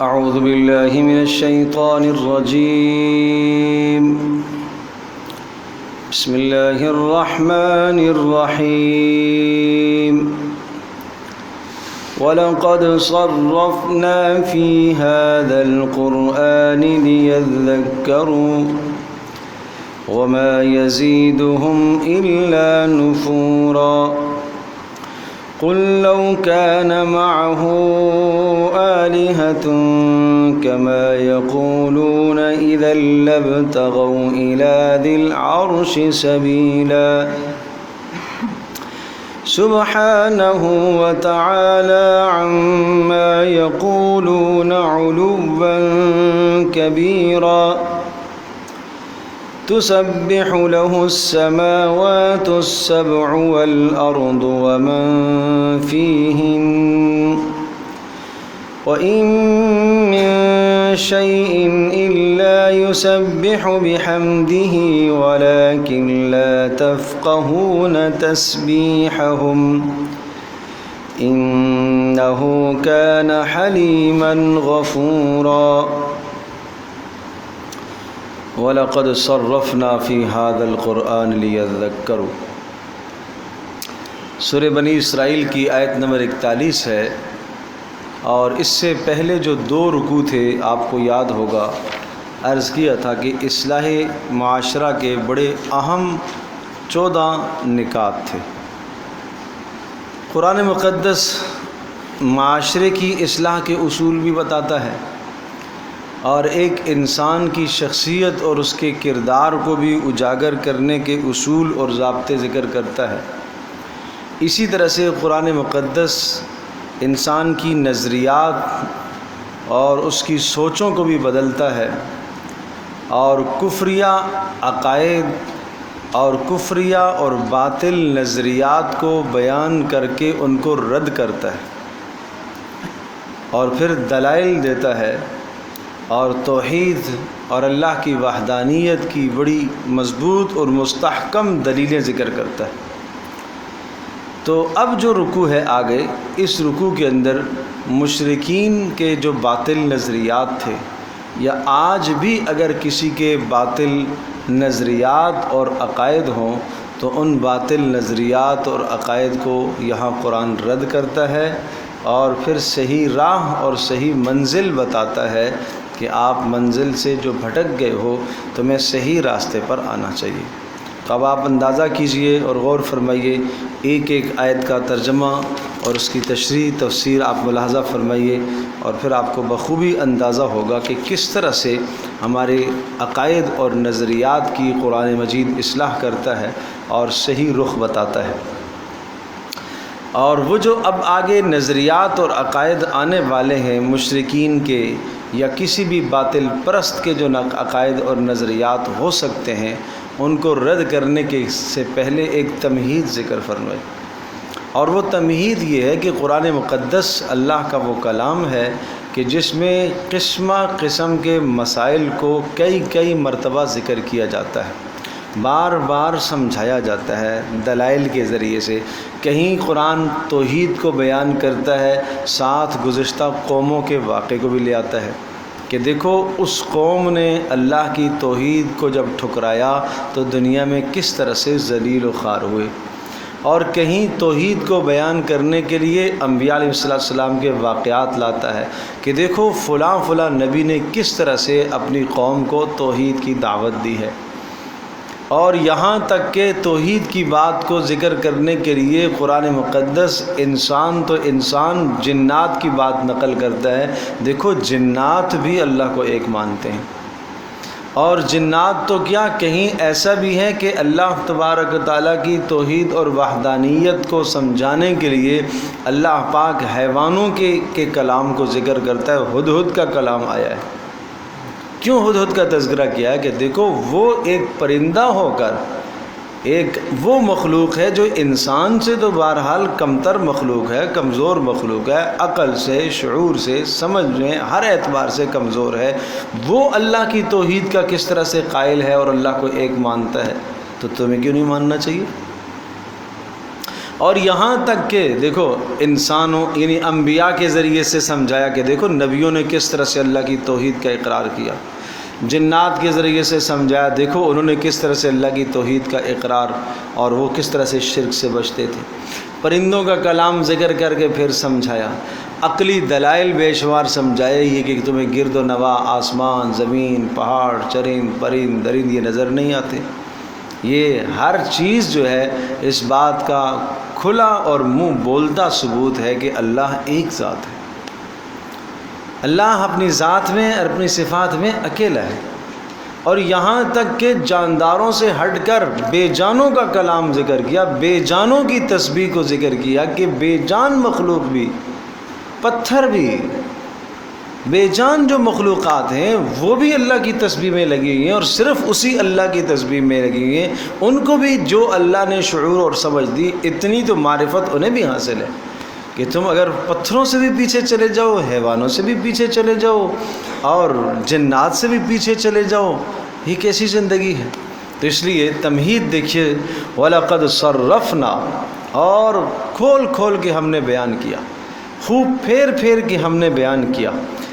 أعوذ بالله من الشيطان الرجيم. بسم الله الرحمن الرحيم. ولقد صرفنا في هذا القرآن ليذكروا وما يزيدهم إلا نفورا. قل لو كان معه آلهة كما يقولون إذا لابتغوا إلى ذي العرش سبيلا. سبحانه وتعالى عما يقولون علوا كبيرا. تسبح له السماوات السبع والأرض ومن فيهن وإن من شيء إلا يسبح بحمده ولكن لا تفقهون تسبيحهم إنه كان حليما غفورا. وَلَقَدْ صَرَّفْنَا فِي هَذَا الْقُرْآنِ لِيَذَّكَّرُوا. سورہ بنی اسرائیل کی آیت نمبر 41 ہے، اور اس سے پہلے جو 2 رکوع تھے آپ کو یاد ہوگا، عرض کیا تھا کہ اصلاح معاشرہ کے بڑے اہم 14 نکات تھے. قرآن مقدس معاشرے کی اصلاح کے اصول بھی بتاتا ہے، اور ایک انسان کی شخصیت اور اس کے کردار کو بھی اجاگر کرنے کے اصول اور ضابطے ذکر کرتا ہے. اسی طرح سے قرآن مقدس انسان کی نظریات اور اس کی سوچوں کو بھی بدلتا ہے، اور کفریہ عقائد اور کفریہ اور باطل نظریات کو بیان کر کے ان کو رد کرتا ہے، اور پھر دلائل دیتا ہے، اور توحید اور اللہ کی وحدانیت کی بڑی مضبوط اور مستحکم دلیلیں ذکر کرتا ہے. تو اب جو رکوع ہے آگے، اس رکوع کے اندر مشرکین کے جو باطل نظریات تھے، یا آج بھی اگر کسی کے باطل نظریات اور عقائد ہوں تو ان باطل نظریات اور عقائد کو یہاں قرآن رد کرتا ہے، اور پھر صحیح راہ اور صحیح منزل بتاتا ہے کہ آپ منزل سے جو بھٹک گئے ہو تمہیں صحیح راستے پر آنا چاہیے. تو اب آپ اندازہ کیجئے اور غور فرمائیے، ایک ایک آیت کا ترجمہ اور اس کی تشریح تفسیر آپ ملاحظہ فرمائیے، اور پھر آپ کو بخوبی اندازہ ہوگا کہ کس طرح سے ہمارے عقائد اور نظریات کی قرآن مجید اصلاح کرتا ہے اور صحیح رخ بتاتا ہے. اور وہ جو اب آگے نظریات اور عقائد آنے والے ہیں مشرکین کے یا کسی بھی باطل پرست کے جو عقائد اور نظریات ہو سکتے ہیں، ان کو رد کرنے کے سے پہلے ایک تمہید ذکر فرمائے. اور وہ تمہید یہ ہے کہ قرآن مقدس اللہ کا وہ کلام ہے کہ جس میں قسمہ قسم کے مسائل کو کئی مرتبہ ذکر کیا جاتا ہے، بار بار سمجھایا جاتا ہے دلائل کے ذریعے سے. کہیں قرآن توحید کو بیان کرتا ہے، ساتھ گزشتہ قوموں کے واقعے کو بھی لے آتا ہے کہ دیکھو اس قوم نے اللہ کی توحید کو جب ٹھکرایا تو دنیا میں کس طرح سے ذلیل و خوار ہوئے. اور کہیں توحید کو بیان کرنے کے لیے انبیاء علیہ السلام کے واقعات لاتا ہے کہ دیکھو فلاں نبی نے کس طرح سے اپنی قوم کو توحید کی دعوت دی ہے. اور یہاں تک کہ توحید کی بات کو ذکر کرنے کے لیے قرآن مقدس انسان تو انسان جنات کی بات نقل کرتا ہے. دیکھو جنات بھی اللہ کو ایک مانتے ہیں، اور جنات تو کیا کہیں ایسا بھی ہے کہ اللہ تبارک و تعالیٰ کی توحید اور وحدانیت کو سمجھانے کے لیے اللہ پاک حیوانوں کے کلام کو ذکر کرتا ہے. ہدہد کا کلام آیا ہے. کیوں ہدہد کا تذکرہ کیا ہے؟ کہ دیکھو وہ ایک پرندہ ہو کر ایک وہ مخلوق ہے جو انسان سے تو بہرحال کمتر مخلوق ہے، کمزور مخلوق ہے، عقل سے، شعور سے، سمجھ میں ہر اعتبار سے کمزور ہے. وہ اللہ کی توحید کا کس طرح سے قائل ہے اور اللہ کو ایک مانتا ہے، تو تمہیں کیوں نہیں ماننا چاہیے؟ اور یہاں تک کہ دیکھو انسانوں یعنی انبیاء کے ذریعے سے سمجھایا کہ دیکھو نبیوں نے کس طرح سے اللہ کی توحید کا اقرار کیا، جنات کے ذریعے سے سمجھایا دیکھو انہوں نے کس طرح سے اللہ کی توحید کا اقرار اور وہ کس طرح سے شرک سے بچتے تھے، پرندوں کا کلام ذکر کر کے پھر سمجھایا، عقلی دلائل بے شمار سمجھائے یہ کہ تمہیں گرد و نواح آسمان زمین پہاڑ چرند پرند درند یہ نظر نہیں آتے، یہ ہر چیز جو ہے اس بات کا کھلا اور منہ بولتا ثبوت ہے کہ اللہ ایک ذات ہے، اللہ اپنی ذات میں اور اپنی صفات میں اکیلا ہے۔ اور یہاں تک کہ جانداروں سے ہٹ کر بے جانوں کا کلام ذکر کیا، بے جانوں کی تسبیح کو ذکر کیا کہ بے جان مخلوق بھی، پتھر بھی، بے جان جو مخلوقات ہیں وہ بھی اللہ کی تسبیح میں لگی ہوئی ہیں، اور صرف اسی اللہ کی تسبیح میں لگی ہوئی ہیں، ان کو بھی جو اللہ نے شعور اور سمجھ دی اتنی تو معرفت انہیں بھی حاصل ہے کہ تم اگر پتھروں سے بھی پیچھے چلے جاؤ، حیوانوں سے بھی پیچھے چلے جاؤ اور جنات سے بھی پیچھے چلے جاؤ، یہ کیسی زندگی ہے؟ تو اس لیے تمہید دیکھیے، وَلَقَدْ صَرَّفْنَا، اور کھول کھول کے ہم نے بیان کیا، خوب پھیر پھیر کے ہم نے بیان کیا،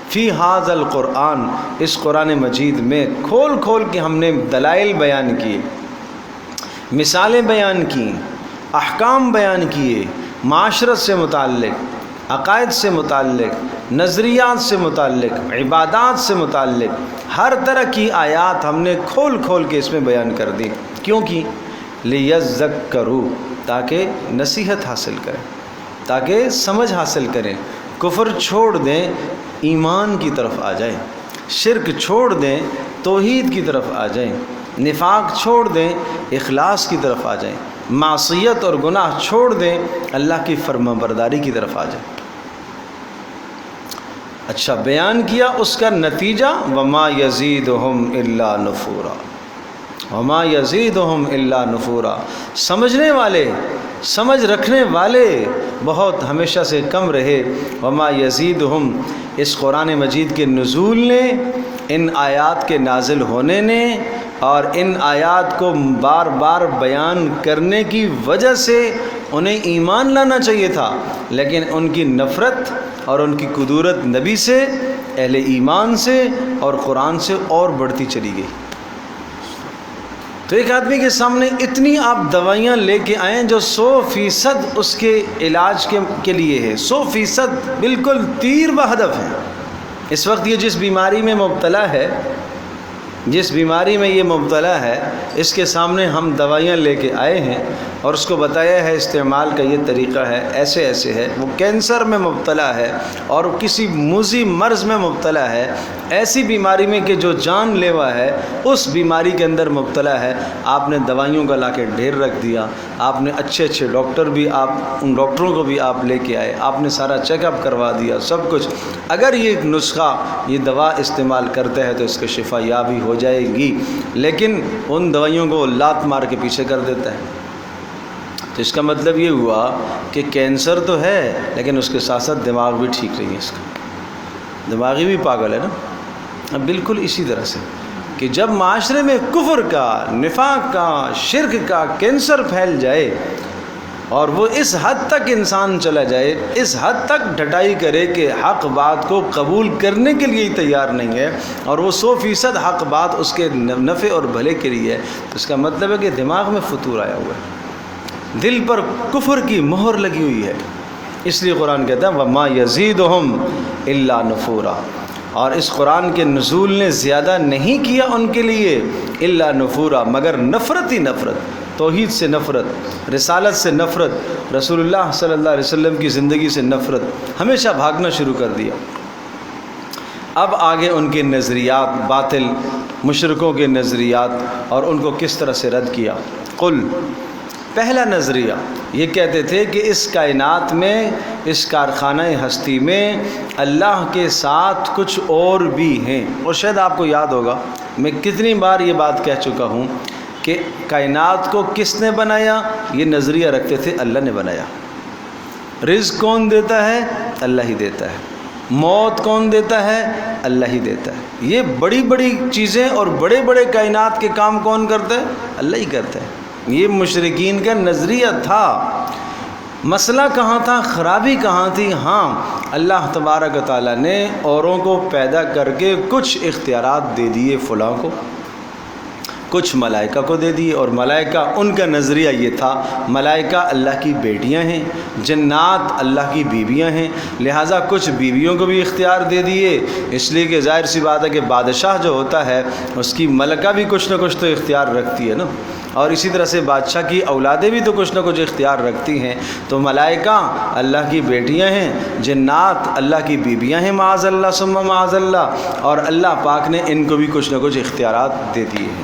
فی ھذا القرآن، اس قرآن مجید میں کھول کھول کے ہم نے دلائل بیان کیے، مثالیں بیان کی، احکام بیان کیے، معاشرت سے متعلق، عقائد سے متعلق، نظریات سے متعلق، عبادات سے متعلق ہر طرح کی آیات ہم نے کھول کھول کے اس میں بیان کر دی، کیونکہ لیذکروا، تاکہ نصیحت حاصل کریں، تاکہ سمجھ حاصل کریں، کفر چھوڑ دیں ایمان کی طرف آ جائیں، شرک چھوڑ دیں توحید کی طرف آ جائیں، نفاق چھوڑ دیں اخلاص کی طرف آ جائیں، معصیت اور گناہ چھوڑ دیں اللہ کی فرما برداری کی طرف آ جائیں۔ اچھا بیان کیا اس کا نتیجہ، وما یزیدہم الا نفورا، وما یزیدہم الا نفورا، سمجھنے والے، سمجھ رکھنے والے بہت ہمیشہ سے کم رہے، وما یزیدہم، اس قرآن مجید کے نزول نے، ان آیات کے نازل ہونے نے اور ان آیات کو بار بار بیان کرنے کی وجہ سے انہیں ایمان لانا چاہیے تھا، لیکن ان کی نفرت اور ان کی کدورت نبی سے، اہل ایمان سے اور قرآن سے اور بڑھتی چلی گئی۔ تو ایک آدمی کے سامنے اتنی آپ دوائیاں لے کے آئیں جو 100% اس کے علاج کے لیے ہے، 100% بالکل تیر بہدف ہے۔ اس وقت یہ جس بیماری میں مبتلا ہے، جس بیماری میں یہ مبتلا ہے، اس کے سامنے ہم دوائیاں لے کے آئے ہیں اور اس کو بتایا ہے استعمال کا یہ طریقہ ہے، ایسے ایسے ہے، وہ کینسر میں مبتلا ہے اور کسی موذی مرض میں مبتلا ہے، ایسی بیماری میں کہ جو جان لیوا ہے، اس بیماری کے اندر مبتلا ہے، آپ نے دوائیوں کا لا کے ڈھیر رکھ دیا، آپ نے اچھے اچھے ڈاکٹر بھی، آپ ان ڈاکٹروں کو بھی آپ لے کے آئے، آپ نے سارا چیک اپ کروا دیا، سب کچھ، اگر یہ نسخہ یہ دوا استعمال کرتا ہے تو اس کا شفا یابی ہو جائے گی، لیکن ان دوائیوں کو لات مار کے پیچھے کر دیتا ہے۔ تو اس کا مطلب یہ ہوا کہ کینسر تو ہے لیکن اس کے ساتھ ساتھ دماغ بھی ٹھیک نہیں ہے، اس کا دماغی بھی پاگل ہے نا۔ اب بالکل اسی طرح سے کہ جب معاشرے میں کفر کا، نفاق کا، شرک کا کینسر پھیل جائے اور وہ اس حد تک انسان چلا جائے، اس حد تک ڈھٹائی کرے کہ حق بات کو قبول کرنے کے لیے ہی تیار نہیں ہے اور وہ 100% حق بات اس کے نفع اور بھلے کے لیے ہے، تو اس کا مطلب ہے کہ دماغ میں فطور آیا ہوا ہے، دل پر کفر کی مہر لگی ہوئی ہے۔ اس لیے قرآن کہتا ہے وما یزیدہم الا نفورا، اور اس قرآن کے نزول نے زیادہ نہیں کیا ان کے لیے الا نفورا، مگر نفرت ہی نفرت، توحید سے نفرت، رسالت سے نفرت، رسول اللہ صلی اللہ علیہ وسلم کی زندگی سے نفرت، ہمیشہ بھاگنا شروع کر دیا۔ اب آگے ان کے نظریات باطل، مشرکوں کے نظریات، اور ان کو کس طرح سے رد کیا۔ قل، پہلا نظریہ یہ کہتے تھے کہ اس کائنات میں، اس کارخانہ ہستی میں اللہ کے ساتھ کچھ اور بھی ہیں، اور شاید آپ کو یاد ہوگا میں کتنی بار یہ بات کہہ چکا ہوں کہ کائنات کو کس نے بنایا، یہ نظریہ رکھتے تھے اللہ نے بنایا۔ رزق کون دیتا ہے؟ اللہ ہی دیتا ہے۔ موت کون دیتا ہے؟ اللہ ہی دیتا ہے۔ یہ بڑی بڑی چیزیں اور بڑے بڑے کائنات کے کام کون کرتا ہے؟ اللہ ہی کرتا ہے۔ یہ مشرکین کا نظریہ تھا، مسئلہ کہاں تھا، خرابی کہاں تھی؟ ہاں، اللہ تبارک و تعالیٰ نے اوروں کو پیدا کر کے کچھ اختیارات دے دیے فلاں کو، کچھ ملائکہ کو دے دیے، اور ملائکہ ان کا نظریہ یہ تھا ملائکہ اللہ کی بیٹیاں ہیں، جنات اللہ کی بیویاں ہیں، لہٰذا کچھ بیویوں کو بھی اختیار دے دیے، اس لیے کہ ظاہر سی بات ہے کہ بادشاہ جو ہوتا ہے اس کی ملکہ بھی کچھ نہ کچھ تو اختیار رکھتی ہے نا، اور اسی طرح سے بادشاہ کی اولادیں بھی تو کچھ نہ کچھ اختیار رکھتی ہیں۔ تو ملائکہ اللہ کی بیٹیاں ہیں، جنات اللہ کی بیویاں ہیں معاذ اللہ ثم معاذ اللہ، اور اللہ پاک نے ان کو بھی کچھ نہ کچھ اختیارات دے دیے ہیں،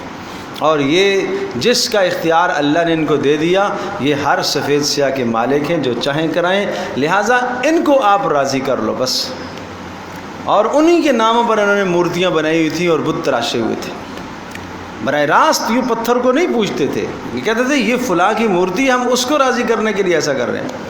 اور یہ جس کا اختیار اللہ نے ان کو دے دیا یہ ہر سفید سیاہ کے مالک ہیں، جو چاہیں کرائیں، لہٰذا ان کو آپ راضی کر لو بس۔ اور انہی کے ناموں پر انہوں نے مورتیاں بنائی ہوئی تھیں اور بت تراشے ہوئے تھے، براہ راست یوں پتھر کو نہیں پوچھتے تھے، یہ کہتے تھے یہ فلاں کی مورتی، ہم اس کو راضی کرنے کے لیے ایسا کر رہے ہیں،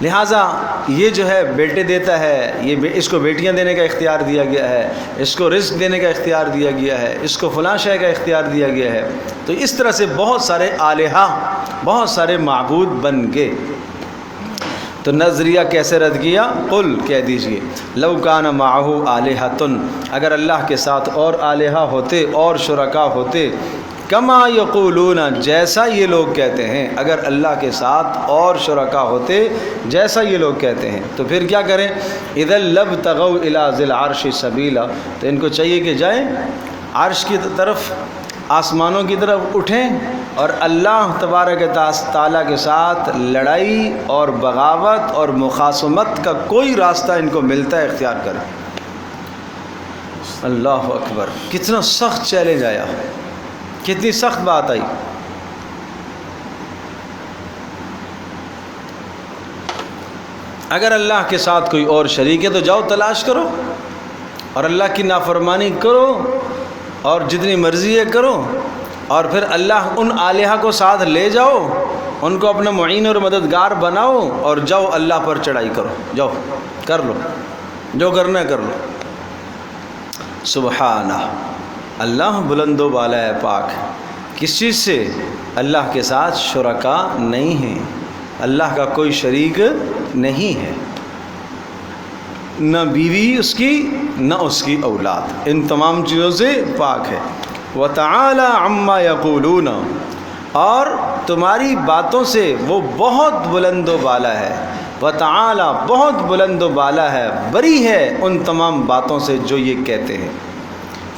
لہٰذا یہ جو ہے بیٹے دیتا ہے، یہ اس کو بیٹیاں دینے کا اختیار دیا گیا ہے، اس کو رزق دینے کا اختیار دیا گیا ہے، اس کو فلاں شے کا اختیار دیا گیا ہے۔ تو اس طرح سے بہت سارے الہہ، بہت سارے معبود بن گئے۔ تو نظریہ کیسے رد کیا؟ قل کہہ دیجئے لو کان معہ آلہۃ، اگر اللہ کے ساتھ اور الہہ ہوتے اور شرکا ہوتے، کما یقولون، جیسا یہ لوگ کہتے ہیں، اگر اللہ کے ساتھ اور شرکا ہوتے جیسا یہ لوگ کہتے ہیں تو پھر کیا کریں؟ اذا لابتغوا الی ذی العرش سبیلا، تو ان کو چاہیے کہ جائیں عرش کی طرف، آسمانوں کی طرف اٹھیں، اور اللہ تبارک تعالیٰ کے ساتھ لڑائی اور بغاوت اور مخاصمت کا کوئی راستہ ان کو ملتا ہے اختیار کریں۔ اللہ اکبر، کتنا سخت چیلنج آیا، کتنی سخت بات آئی۔ اگر اللہ کے ساتھ کوئی اور شریک ہے تو جاؤ تلاش کرو اور اللہ کی نافرمانی کرو اور جتنی مرضی ہے کرو، اور پھر اللہ ان الہہ کو ساتھ لے جاؤ، ان کو اپنا معین اور مددگار بناؤ، اور جاؤ اللہ پر چڑھائی کرو، جاؤ کر لو جو کرنا ہے کر لو۔ سبحانہ، اللہ بلند و بالا ہے، پاک کس چیز سے؟ اللہ کے ساتھ شرکا نہیں ہیں، اللہ کا کوئی شریک نہیں ہے، نہ بیوی اس کی نہ اس کی اولاد، ان تمام چیزوں سے پاک ہے۔ وَتَعَالَى عَمَّا يَقُولُونَ، اور تمہاری باتوں سے وہ بہت بلند و بالا ہے، وَتَعَالَى بہت بلند و بالا ہے، بری ہے ان تمام باتوں سے جو یہ کہتے ہیں۔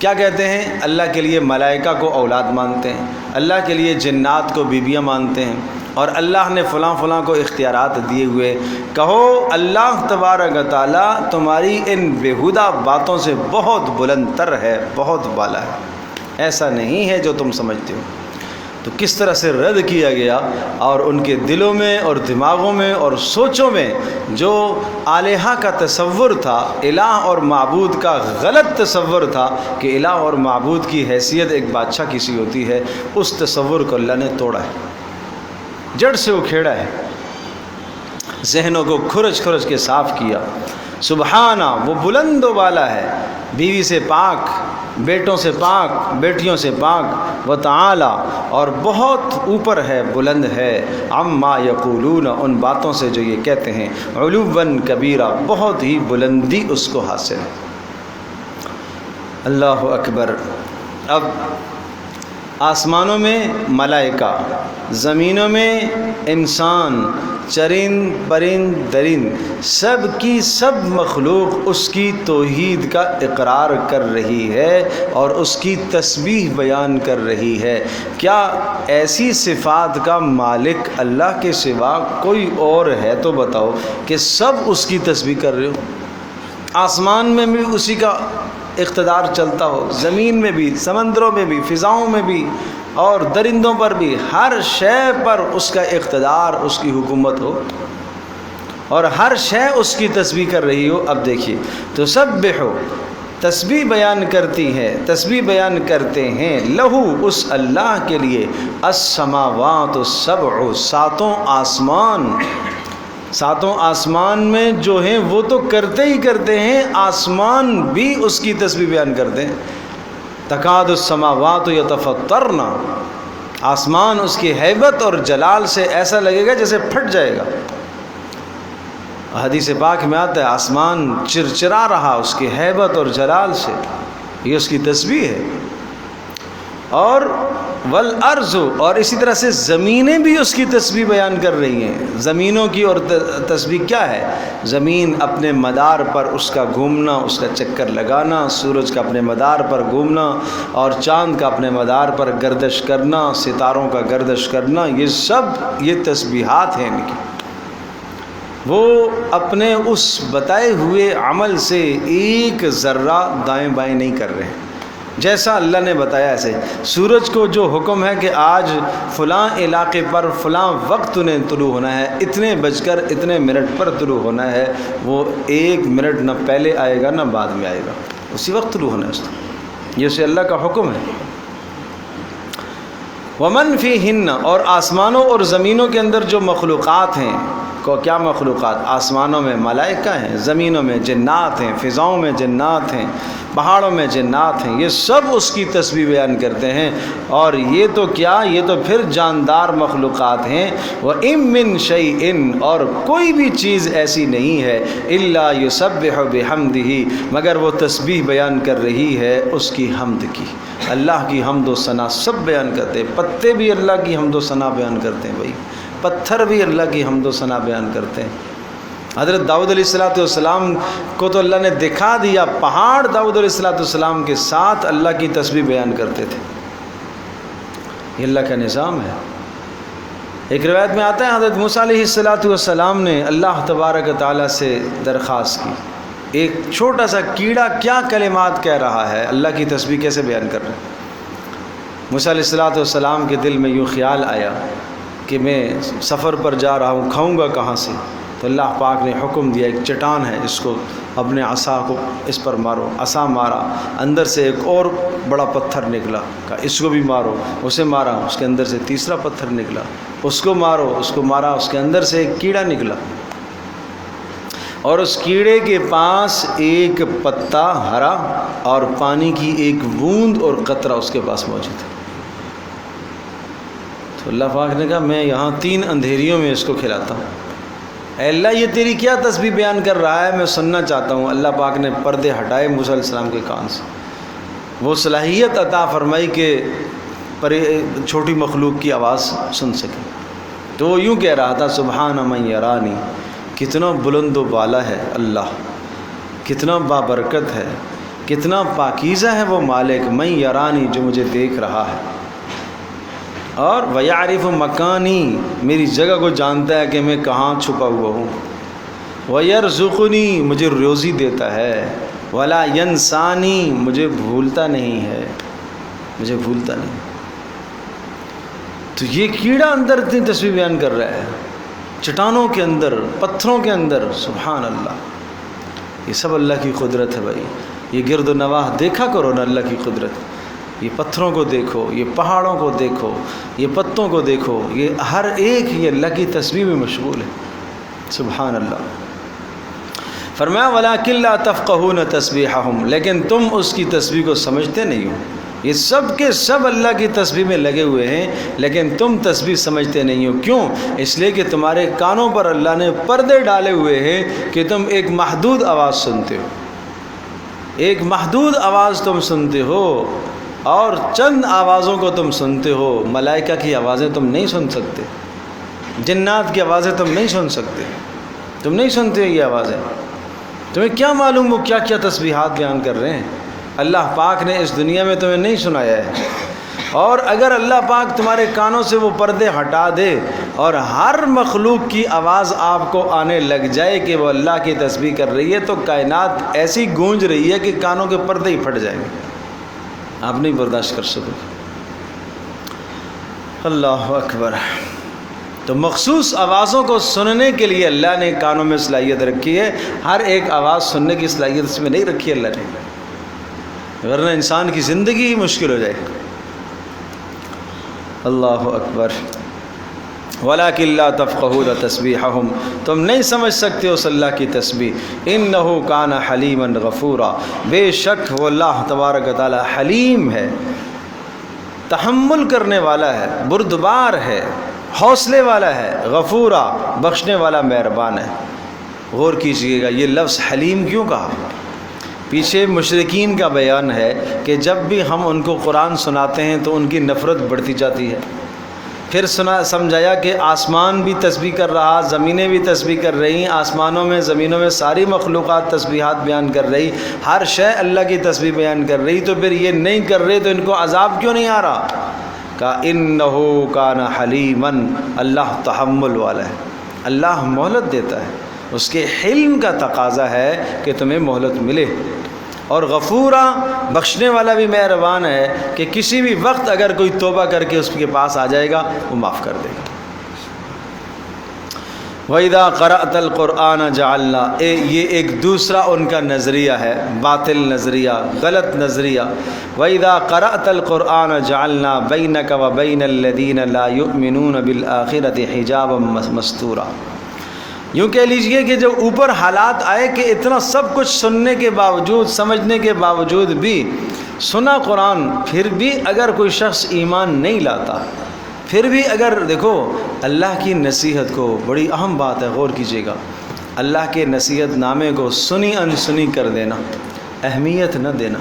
کیا کہتے ہیں؟ اللہ کے لیے ملائکہ کو اولاد مانتے ہیں، اللہ کے لیے جنات کو بیویاں مانتے ہیں، اور اللہ نے فلاں فلاں کو اختیارات دیے ہوئے۔ کہو اللہ تبارک و تعالیٰ تمہاری ان بیہودہ باتوں سے بہت بلند تر ہے، بہت بالا ہے، ایسا نہیں ہے جو تم سمجھتے ہو۔ تو کس طرح سے رد کیا گیا، اور ان کے دلوں میں اور دماغوں میں اور سوچوں میں جو الہہ کا تصور تھا، الہ اور معبود کا غلط تصور تھا کہ الہ اور معبود کی حیثیت ایک بادشاہ کسی ہوتی ہے، اس تصور کو اللہ نے توڑا ہے، جڑ سے اکھیڑا ہے، ذہنوں کو کھرچ کھرچ کے صاف کیا۔ سبحانہ، وہ بلند و بالا ہے، بیوی سے پاک، بیٹوں سے پاک، بیٹیوں سے پاک، وتعالی، اور بہت اوپر ہے، بلند ہے، عما یقولون، ان باتوں سے جو یہ کہتے ہیں، علوا کبیرہ، بہت ہی بلندی اس کو حاصل ہے۔ اللہ اکبر۔ اب آسمانوں میں ملائکہ، زمینوں میں انسان، چرند پرند درند، سب کی سب مخلوق اس کی توحید کا اقرار کر رہی ہے اور اس کی تسبیح بیان کر رہی ہے۔ کیا ایسی صفات کا مالک اللہ کے سوا کوئی اور ہے تو بتاؤ کہ سب اس کی تسبیح کر رہے ہو؟ آسمان میں بھی اسی کا اقتدار چلتا ہو، زمین میں بھی، سمندروں میں بھی، فضاؤں میں بھی، اور درندوں پر بھی، ہر شے پر اس کا اقتدار، اس کی حکومت ہو، اور ہر شے اس کی تسبیح کر رہی ہو۔ اب دیکھیے، تو سبحو، تسبیح بیان کرتی ہے، تسبیح بیان کرتے ہیں، لہو، اس اللہ کے لیے، السماوات السبع، ساتوں آسمان، ساتوں آسمان میں جو ہیں وہ تو کرتے ہی کرتے ہیں، آسمان بھی اس کی تسبیح بیان کرتے ہیں۔ تکاد السماوات یتفطرن، آسمان اس کی ہیبت اور جلال سے ایسا لگے گا جیسے پھٹ جائے گا، حدیث پاک میں آتا ہے آسمان چرچرا رہا اس کی ہیبت اور جلال سے، یہ اس کی تسبیح ہے۔ اور والارض، اور اسی طرح سے زمینیں بھی اس کی تسبیح بیان کر رہی ہیں۔ زمینوں کی اور تسبیح کیا ہے؟ زمین اپنے مدار پر اس کا گھومنا، اس کا چکر لگانا، سورج کا اپنے مدار پر گھومنا اور چاند کا اپنے مدار پر گردش کرنا، ستاروں کا گردش کرنا، یہ سب یہ تسبیحات ہیں ان کی۔ وہ اپنے اس بتائے ہوئے عمل سے ایک ذرہ دائیں بائیں نہیں کر رہے ہیں، جیسا اللہ نے بتایا ایسے۔ سورج کو جو حکم ہے کہ آج فلاں علاقے پر فلاں وقت انہیں طلوع ہونا ہے، اتنے بج کر اتنے منٹ پر طلوع ہونا ہے، وہ ایک منٹ نہ پہلے آئے گا نہ بعد میں آئے گا، اسی وقت طلوع ہونا ہے اس کو، یہ اسے اللہ کا حکم ہے۔ ومن فیہن، اور آسمانوں اور زمینوں کے اندر جو مخلوقات ہیں، کو کیا مخلوقات؟ آسمانوں میں ملائکہ ہیں، زمینوں میں جنات ہیں، فضاؤں میں جنات ہیں، پہاڑوں میں جنات ہیں، یہ سب اس کی تسبیح بیان کرتے ہیں۔ اور یہ تو کیا، یہ تو پھر جاندار مخلوقات ہیں۔ وَإِن مِّن شَيْءٍ، اور کوئی بھی چیز ایسی نہیں ہے، إِلَّا يُسَبِّحُ بِحَمْدِهِ، مگر وہ تسبیح بیان کر رہی ہے اس کی حمد کی، اللہ کی حمد و ثنا سب بیان کرتے ہیں۔ پتے بھی اللہ کی حمد و ثنا بیان کرتے ہیں بھائی، پتھر بھی اللہ کی حمد و ثنا بیان کرتے ہیں۔ حضرت داؤد علیہ السلام کو تو اللہ نے دکھا دیا، پہاڑ داؤد علیہ السلام کے ساتھ اللہ کی تسبیح بیان کرتے تھے، یہ اللہ کا نظام ہے۔ ایک روایت میں آتا ہے حضرت موسیٰ علیہ السلام نے اللہ تبارک و تعالیٰ سے درخواست کی، ایک چھوٹا سا کیڑا کیا کلمات کہہ رہا ہے، اللہ کی تسبیح کیسے بیان کر رہے ہیں۔ موسیٰ علیہ السلام کے دل میں یوں خیال آیا کہ میں سفر پر جا رہا ہوں، کھاؤں گا کہاں سے؟ تو اللہ پاک نے حکم دیا، ایک چٹان ہے، اس کو اپنے عصا کو اس پر مارو، عصا مارا، اندر سے ایک اور بڑا پتھر نکلا، کہا اس کو بھی مارو، اسے مارا، اس کے اندر سے تیسرا پتھر نکلا، اس کو مارو، اس کو مارا، اس کے اندر سے ایک کیڑا نکلا، اور اس کیڑے کے پاس ایک پتا ہرا اور پانی کی ایک بوند اور قطرہ اس کے پاس موجود ہے۔ تو اللہ پاک نے کہا میں یہاں 3 اندھیریوں میں اس کو کھلاتا ہوں۔ اے اللہ یہ تیری کیا تسبیح بیان کر رہا ہے، میں سننا چاہتا ہوں۔ اللہ پاک نے پردے ہٹائے موسیٰ علیہ السلام کے کان سے، وہ صلاحیت عطا فرمائی کہ چھوٹی مخلوق کی آواز سن سکے۔ تو وہ یوں کہہ رہا تھا سبحان من یرانی، کتنا بلند و بالا ہے اللہ، کتنا بابرکت ہے، کتنا پاکیزہ ہے وہ مالک، من یرانی جو مجھے دیکھ رہا ہے، اور وَيَعْرِفُ مَكَانِي میری جگہ کو جانتا ہے کہ میں کہاں چھپا ہوا ہوں، وَيَرْزُقُنِي مجھے روزی دیتا ہے، وَلَا يَنْسَانِي مجھے بھولتا نہیں ہے، مجھے بھولتا نہیں۔ تو یہ کیڑا اندر اتنی تسبیح بیان کر رہا ہے، چٹانوں کے اندر، پتھروں کے اندر، سبحان اللہ، یہ سب اللہ کی قدرت ہے بھائی۔ یہ گرد و نواح دیکھا کرو نا اللہ کی قدرت، یہ پتھروں کو دیکھو، یہ پہاڑوں کو دیکھو، یہ پتوں کو دیکھو، یہ ہر ایک یہ اللہ کی تسبیح میں مشغول ہے، سبحان اللہ۔ فرمایا وَلَٰكِن لَّا تَفْقَهُونَ تَسْبِيحَهُمْ، لیکن تم اس کی تسبیح کو سمجھتے نہیں ہو۔ یہ سب کے سب اللہ کی تسبیح میں لگے ہوئے ہیں، لیکن تم تسبیح سمجھتے نہیں ہو۔ کیوں؟ اس لیے کہ تمہارے کانوں پر اللہ نے پردے ڈالے ہوئے ہیں کہ تم ایک محدود آواز سنتے ہو، ایک محدود آواز تم سنتے ہو، اور چند آوازوں کو تم سنتے ہو۔ ملائکہ کی آوازیں تم نہیں سن سکتے، جنات کی آوازیں تم نہیں سن سکتے، تم نہیں سنتے یہ آوازیں۔ تمہیں کیا معلوم وہ کیا کیا تسبیحات بیان کر رہے ہیں، اللہ پاک نے اس دنیا میں تمہیں نہیں سنایا ہے۔ اور اگر اللہ پاک تمہارے کانوں سے وہ پردے ہٹا دے اور ہر مخلوق کی آواز آپ کو آنے لگ جائے کہ وہ اللہ کی تسبیح کر رہی ہے، تو کائنات ایسی گونج رہی ہے کہ کانوں کے پردے ہی پھٹ جائیں گے، آپ نہیں برداشت کر سکو۔ اللہ اکبر۔ تو مخصوص آوازوں کو سننے کے لیے اللہ نے کانوں میں صلاحیت رکھی ہے، ہر ایک آواز سننے کی صلاحیت اس میں نہیں رکھی اللہ نے، ورنہ انسان کی زندگی ہی مشکل ہو جائے۔ اللہ اکبر۔ وَلَٰكِن لَّا تَفْقَهُونَ تَسْبِيحَهُمْ تم نہیں سمجھ سکتے اس اللہ کی تسبیح۔ إِنَّهُ كَانَ حَلِيمًا غَفُورًا بے شک وہ اللہ تبارک و تعالی حلیم ہے، تحمل کرنے والا ہے، بردبار ہے، حوصلے والا ہے، غفورا بخشنے والا مہربان ہے۔ غور کیجئے گا یہ لفظ حلیم کیوں کہا؟ پیچھے مشرکین کا بیان ہے کہ جب بھی ہم ان کو قرآن سناتے ہیں تو ان کی نفرت بڑھتی جاتی ہے. پھر سمجھایا کہ آسمان بھی تسبیح کر رہا، زمینیں بھی تسبیح کر رہی، آسمانوں میں زمینوں میں ساری مخلوقات تسبیحات بیان کر رہی، ہر شے اللہ کی تسبیح بیان کر رہی، تو پھر یہ نہیں کر رہے تو ان کو عذاب کیوں نہیں آ رہا؟ کہا انہو کان حلیماً، اللہ تحمل والا ہے، اللہ مہلت دیتا ہے، اس کے حلم کا تقاضا ہے کہ تمہیں مہلت ملے. اور غفورا، بخشنے والا بھی مہربان ہے کہ کسی بھی وقت اگر کوئی توبہ کر کے اس کے پاس آ جائے گا وہ معاف کر دے گا. وَإِذَا قَرَأْتَ الْقُرْآنَ جَعَلْنَا، یہ ایک دوسرا ان کا نظریہ ہے، باطل نظریہ، غلط نظریہ. وَإِذَا قَرَأْتَ الْقُرْآنَ جَعَلْنَا بَيْنَكَ وَبَيْنَ الَّذِينَ لَا يُؤْمِنُونَ بِالْآخِرَةِ حِجَابًا مَسْتُورًا. یوں کہہ لیجئے کہ جب اوپر حالات آئے کہ اتنا سب کچھ سننے کے باوجود، سمجھنے کے باوجود بھی، سنا قرآن پھر بھی اگر کوئی شخص ایمان نہیں لاتا، پھر بھی اگر دیکھو اللہ کی نصیحت کو، بڑی اہم بات ہے، غور کیجئے گا، اللہ کے نصیحت نامے کو سنی انسنی کر دینا، اہمیت نہ دینا.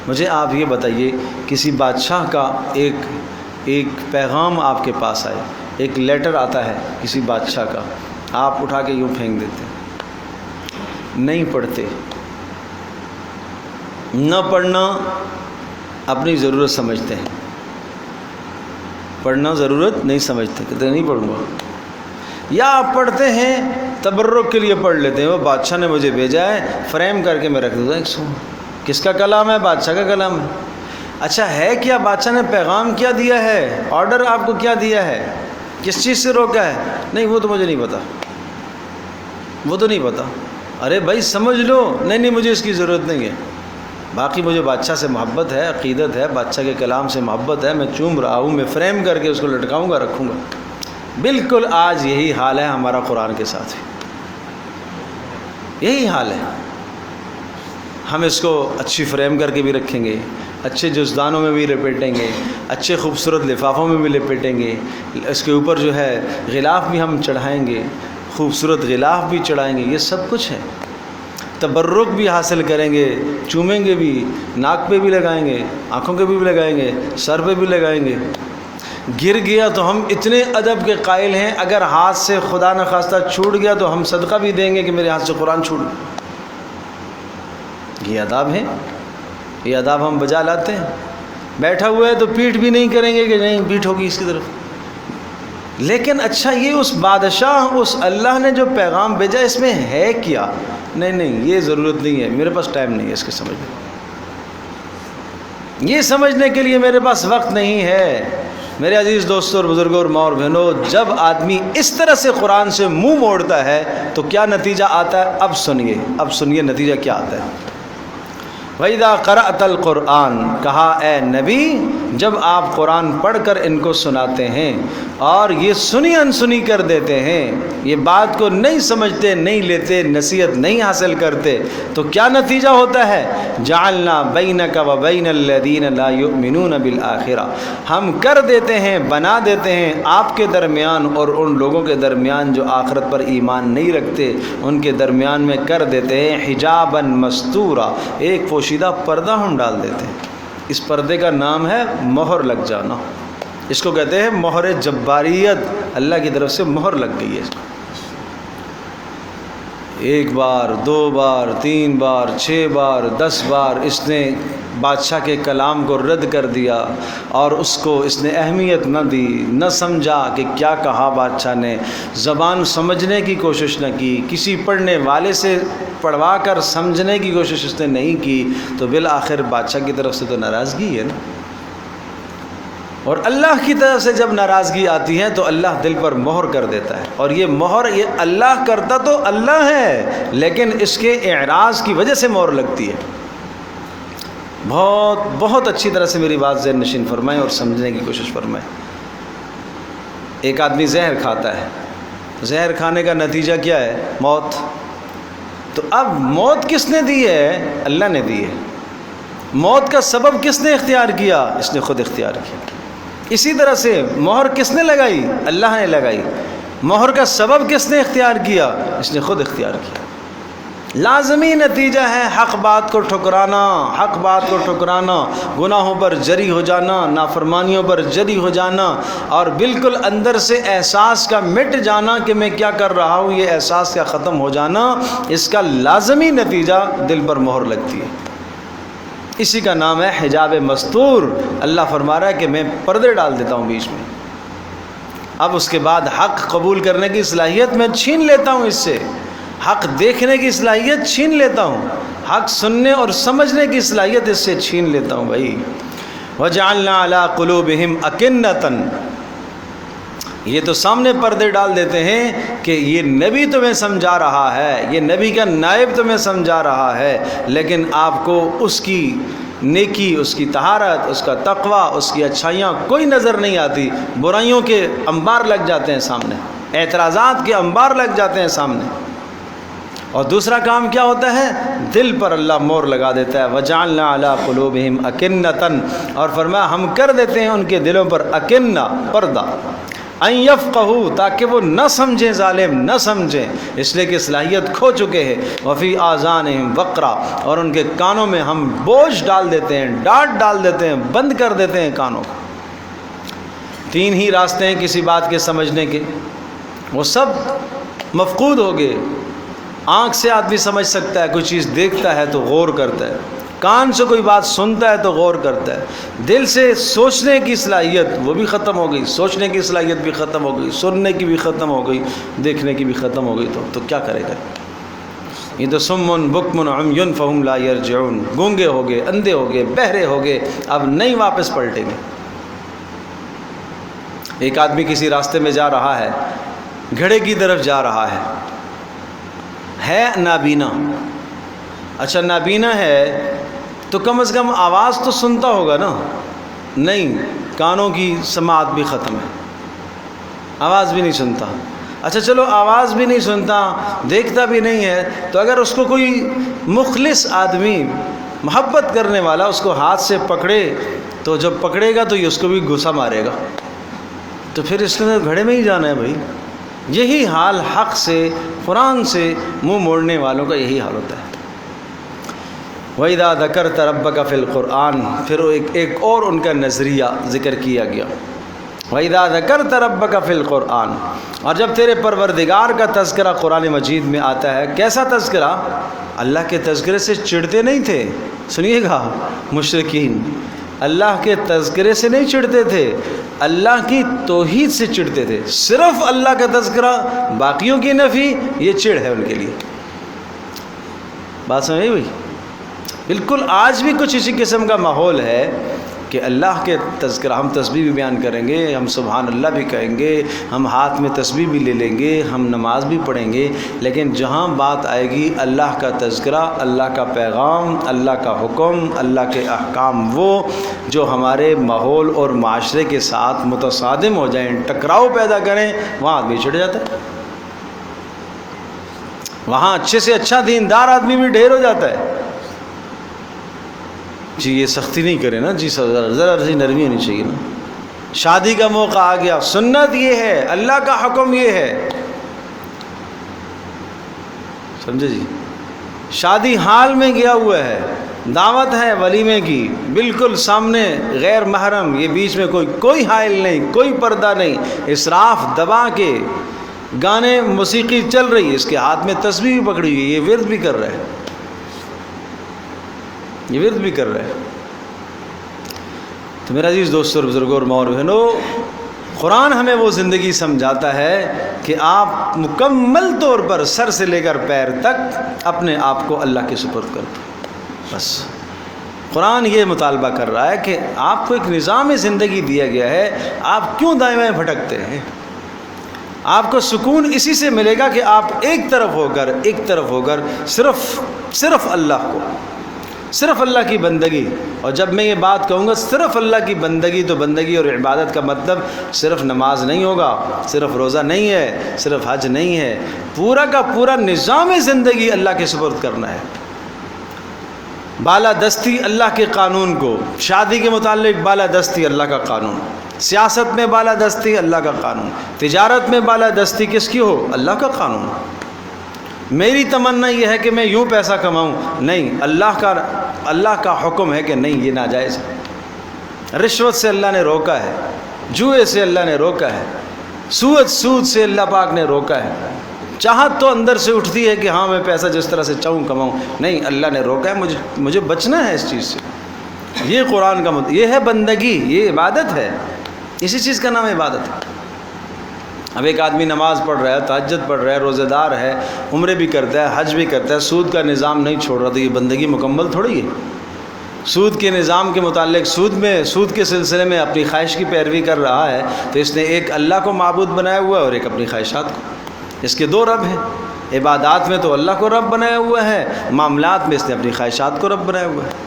مجھے آپ یہ بتائیے، کسی بادشاہ کا ایک پیغام آپ کے پاس آئے، ایک لیٹر آتا ہے کسی بادشاہ کا، آپ اٹھا کے یوں پھینک دیتے، نہیں پڑھتے. نہ پڑھنا اپنی ضرورت سمجھتے ہیں، پڑھنا ضرورت نہیں سمجھتے، کہتے نہیں پڑھوں گا. یا آپ پڑھتے ہیں تبرک کے لیے پڑھ لیتے ہیں، وہ بادشاہ نے مجھے بھیجا ہے، فریم کر کے میں رکھ دیتا ہوں. کس کا کلام ہے؟ بادشاہ کا کلام ہے. اچھا ہے کیا؟ بادشاہ نے پیغام کیا دیا ہے؟ آرڈر آپ کو کیا دیا ہے؟ کس چیز سے روکا ہے؟ نہیں وہ تو مجھے نہیں پتا، وہ تو نہیں پتا. ارے بھائی سمجھ لو. نہیں مجھے اس کی ضرورت نہیں ہے. باقی مجھے بادشاہ سے محبت ہے، عقیدت ہے، بادشاہ کے کلام سے محبت ہے، میں چوم رہا ہوں، میں فریم کر کے اس کو لٹکاؤں گا، رکھوں گا. بالکل آج یہی حال ہے ہمارا قرآن کے ساتھ، یہی حال ہے. ہم اس کو اچھی فریم کر کے بھی رکھیں گے، اچھے جزدانوں میں بھی لپیٹیں گے، اچھے خوبصورت لفافوں میں بھی لپیٹیں گے، اس کے اوپر جو ہے غلاف بھی ہم چڑھائیں گے، خوبصورت غلاف بھی چڑھائیں گے، یہ سب کچھ ہے. تبرک بھی حاصل کریں گے، چومیں گے بھی، ناک پہ بھی لگائیں گے، آنکھوں کے بھی لگائیں گے، سر پہ بھی لگائیں گے. گر گیا تو ہم اتنے ادب کے قائل ہیں، اگر ہاتھ سے خدا نخواستہ چھوٹ گیا تو ہم صدقہ بھی دیں گے کہ میرے ہاتھ سے قرآن چھوٹ گیا. یہ آداب ہیں، یہ آداب ہم بجا لاتے ہیں. بیٹھا ہوا ہے تو پیٹھ بھی نہیں کریں گے کہ نہیں پیٹھ ہوگی اس کی طرف. لیکن اچھا یہ اس بادشاہ، اس اللہ نے جو پیغام بھیجا اس میں ہے کیا؟ نہیں یہ ضرورت نہیں ہے، میرے پاس ٹائم نہیں ہے اس کے سمجھنے، یہ سمجھنے کے لیے میرے پاس وقت نہیں ہے. میرے عزیز دوستوں اور بزرگوں اور ماں اور بہنوں، جب آدمی اس طرح سے قرآن سے منہ موڑتا ہے تو کیا نتیجہ آتا ہے؟ اب سنیے نتیجہ کیا آتا ہے. وَإِذَا قَرَأْتَ الْقُرْآنَ، کہا اے نبی جب آپ قرآن پڑھ کر ان کو سناتے ہیں اور یہ سنی انسنی کر دیتے ہیں، یہ بات کو نہیں سمجھتے، نہیں لیتے، نصیحت نہیں حاصل کرتے، تو کیا نتیجہ ہوتا ہے؟ جعلنا بینک و بین الذین لا یؤمنون بالآخرہ، ہم کر دیتے ہیں، بنا دیتے ہیں آپ کے درمیان اور ان لوگوں کے درمیان جو آخرت پر ایمان نہیں رکھتے، ان کے درمیان میں کر دیتے ہیں حجابا مستورا، ایک پوشیدہ پردہ ہم ڈال دیتے ہیں. اس پردے کا نام ہے مہر لگ جانا. اس کو کہتے ہیں مہر جباریت، اللہ کی طرف سے مہر لگ گئی ہے. ایک بار، دو بار، 3 بار، 6 بار، 10 بار اس نے بادشاہ کے کلام کو رد کر دیا اور اس کو اس نے اہمیت نہ دی، نہ سمجھا کہ کیا کہا بادشاہ نے، زبان سمجھنے کی کوشش نہ کی، کسی پڑھنے والے سے پڑھوا کر سمجھنے کی کوشش اس نے نہیں کی، تو بالآخر بادشاہ کی طرف سے تو ناراضگی ہے نا. اور اللہ کی طرف سے جب ناراضگی آتی ہے تو اللہ دل پر مہر کر دیتا ہے، اور یہ مہر یہ اللہ کرتا تو اللہ ہے، لیکن اس کے اعراض کی وجہ سے مہر لگتی ہے. بہت اچھی طرح سے میری بات ذہن نشین فرمائیں اور سمجھنے کی کوشش فرمائیں. ایک آدمی زہر کھاتا ہے، زہر کھانے کا نتیجہ کیا ہے؟ موت. تو اب موت کس نے دی ہے؟ اللہ نے دی ہے. موت کا سبب کس نے اختیار کیا؟ اس نے خود اختیار کیا. اسی طرح سے مہر کس نے لگائی؟ اللہ نے لگائی. مہر کا سبب کس نے اختیار کیا؟ اس نے خود اختیار کیا۔ لازمی نتیجہ ہے حق بات کو ٹھکرانا، حق بات کو ٹھکرانا، گناہوں پر جری ہو جانا، نافرمانیوں پر جری ہو جانا، اور بالکل اندر سے احساس کا مٹ جانا کہ میں کیا کر رہا ہوں، یہ احساس کا ختم ہو جانا، اس کا لازمی نتیجہ دل پر مہر لگتی ہے۔ اسی کا نام ہے حجاب مستور۔ اللہ فرما رہا ہے کہ میں پردے ڈال دیتا ہوں بیچ میں، اب اس کے بعد حق قبول کرنے کی صلاحیت میں چھین لیتا ہوں، اس سے حق دیکھنے کی صلاحیت چھین لیتا ہوں، حق سننے اور سمجھنے کی صلاحیت اس سے چھین لیتا ہوں بھائی۔ وَجَعَلْنَا عَلَىٰ قُلُوبِهِمْ أَكِنَّةً، یہ تو سامنے پردے ڈال دیتے ہیں کہ یہ نبی تمہیں سمجھا رہا ہے، یہ نبی کا نائب تمہیں سمجھا رہا ہے، لیکن آپ کو اس کی نیکی، اس کی طہارت، اس کا تقوی، اس کی اچھائیاں کوئی نظر نہیں آتی، برائیوں کے انبار لگ جاتے ہیں سامنے، اعتراضات کے انبار لگ جاتے ہیں سامنے۔ اور دوسرا کام کیا ہوتا ہے؟ دل پر اللہ مور لگا دیتا ہے، وَجَعَلْنَا عَلَىٰ قُلُوبِهِمْ أَكِنَّةً، اور فرمایا ہم کر دیتے ہیں ان کے دلوں پر اکنہ، پردہ، ان یفقہوا، تاکہ وہ نہ سمجھیں، ظالم نہ سمجھیں، اس لیے کہ صلاحیت کھو چکے ہیں، وفی آذانہم وقرا، اور ان کے کانوں میں ہم بوجھ ڈال دیتے ہیں، ڈانٹ ڈال دیتے ہیں، بند کر دیتے ہیں کانوں کو۔ تین ہی راستے ہیں کسی بات کے سمجھنے کے، وہ سب مفقود ہو گئے۔ آنکھ سے آدمی سمجھ سکتا ہے، کوئی چیز دیکھتا ہے تو غور کرتا ہے، کان سے کوئی بات سنتا ہے تو غور کرتا ہے، دل سے سوچنے کی صلاحیت وہ بھی ختم ہو گئی، سوچنے کی صلاحیت بھی ختم ہو گئی، سننے کی بھی ختم ہو گئی، دیکھنے کی بھی ختم ہو گئی، تو کیا کرے گا؟ یہ تو سم بکم عمی فہم لا یرجعون، گونگے ہو گئے، اندھے ہو گئے، بہرے ہو گئے، اب نہیں واپس پلٹیں گے۔ ایک آدمی کسی راستے میں جا رہا ہے، گھڑے کی طرف جا رہا ہے نابینا، اچھا نابینا ہے تو کم از کم آواز تو سنتا ہوگا نا، نہیں، کانوں کی سماعت بھی ختم ہے، آواز بھی نہیں سنتا۔ اچھا چلو آواز بھی نہیں سنتا، دیکھتا بھی نہیں ہے، تو اگر اس کو کوئی مخلص آدمی، محبت کرنے والا اس کو ہاتھ سے پکڑے، تو جب پکڑے گا تو یہ اس کو بھی غصہ مارے گا، تو پھر اس نے گھڑے میں ہی جانا ہے بھائی۔ یہی حال حق سے، قرآن سے منہ موڑنے والوں کا یہی حال ہوتا ہے۔ وَإِذَا ذَكَرْتَ رَبَّكَ فِي الْقُرْآنِ، پھر ایک اور ان کا نظریہ ذکر کیا گیا، وَإِذَا ذَكَرْتَ رَبَّكَ فِي الْقُرْآنِ، اور جب تیرے پروردگار کا تذکرہ قرآن مجید میں آتا ہے، کیسا تذکرہ؟ اللہ کے تذکرے سے چڑھتے نہیں تھے، سنیے گا، مشرکین اللہ کے تذکرے سے نہیں چڑھتے تھے، اللہ کی توحید سے چڑھتے تھے، صرف اللہ کا تذکرہ، باقیوں کی نفی، یہ چڑھ ہے ان کے لیے۔ بات سمجھ ہوئی؟ بالکل آج بھی کچھ اسی قسم کا ماحول ہے کہ اللہ کے تذکرہ، ہم تسبیح بھی بیان کریں گے، ہم سبحان اللہ بھی کہیں گے، ہم ہاتھ میں تسبیح بھی لے لیں گے، ہم نماز بھی پڑھیں گے، لیکن جہاں بات آئے گی اللہ کا تذکرہ، اللہ کا پیغام، اللہ کا حکم، اللہ کے احکام، وہ جو ہمارے ماحول اور معاشرے کے ساتھ متصادم ہو جائیں، ٹکراؤ پیدا کریں، وہاں آدمی چڑھ جاتا ہے، وہاں اچھے سے اچھا دیندار آدمی بھی ڈھیر ہو جاتا ہے۔ جی یہ سختی نہیں کرے نا، جی ذرا سی نرمی ہونی چاہیے نا، شادی کا موقع آ گیا، سنت یہ ہے، اللہ کا حکم یہ ہے، سمجھے جی، شادی حال میں گیا ہوا ہے، دعوت ہے ولیمے کی، بالکل سامنے غیر محرم، یہ بیچ میں کوئی حائل نہیں، کوئی پردہ نہیں، اسراف دبا کے گانے موسیقی چل رہی ہے، اس کے ہاتھ میں تسبیح بھی پکڑی ہوئی ہے، یہ ورد بھی کر رہا ہے، یہ ورد بھی کر رہے ہیں۔ تو میرا عزیز دوستوں، بزرگوں اور ماں اور بہنوں، قرآن ہمیں وہ زندگی سمجھاتا ہے کہ آپ مکمل طور پر سر سے لے کر پیر تک اپنے آپ کو اللہ کے سپرد کر دو، بس قرآن یہ مطالبہ کر رہا ہے کہ آپ کو ایک نظام صندگی دیا گیا ہے، آپ کیوں دائیں بائیں بھٹکتے ہیں؟ آپ کو سکون اسی سے ملے گا کہ آپ ایک طرف ہو کر صرف اللہ کو، صرف اللہ کی بندگی، اور جب میں یہ بات کہوں گا صرف اللہ کی بندگی، تو بندگی اور عبادت کا مطلب صرف نماز نہیں ہوگا، صرف روزہ نہیں ہے، صرف حج نہیں ہے، پورا کا پورا نظام زندگی اللہ کے سپرد کرنا ہے، بالادستی اللہ کے قانون کو، شادی کے متعلق بالادستی اللہ کا قانون، سیاست میں بالادستی اللہ کا قانون، تجارت میں بالادستی کس کی ہو؟ اللہ کا قانون۔ میری تمنا یہ ہے کہ میں یوں پیسہ کماؤں، نہیں، اللہ کا حکم ہے کہ نہیں، یہ ناجائز ہے۔ رشوت سے اللہ نے روکا ہے، جوئے سے اللہ نے روکا ہے، سود سے اللہ پاک نے روکا ہے۔ چاہت تو اندر سے اٹھتی ہے کہ ہاں میں پیسہ جس طرح سے چاہوں کماؤں، نہیں، اللہ نے روکا ہے، مجھے بچنا ہے اس چیز سے۔ یہ قرآن کا یہ ہے بندگی، یہ عبادت ہے، اسی چیز کا نام عبادت ہے۔ اب ایک آدمی نماز پڑھ رہا ہے، تہجد پڑھ رہا ہے، روزہ دار ہے، عمرے بھی کرتا ہے، حج بھی کرتا ہے، سود کا نظام نہیں چھوڑ رہا، تو یہ بندگی مکمل تھوڑی ہے۔ سود کے نظام کے متعلق سود کے سلسلے میں اپنی خواہش کی پیروی کر رہا ہے، تو اس نے ایک اللہ کو معبود بنایا ہوا ہے اور ایک اپنی خواہشات کو۔ اس کے دو رب ہیں، عبادات میں تو اللہ کو رب بنایا ہوا ہے، معاملات میں اس نے اپنی خواہشات کو رب بنایا ہوا ہے۔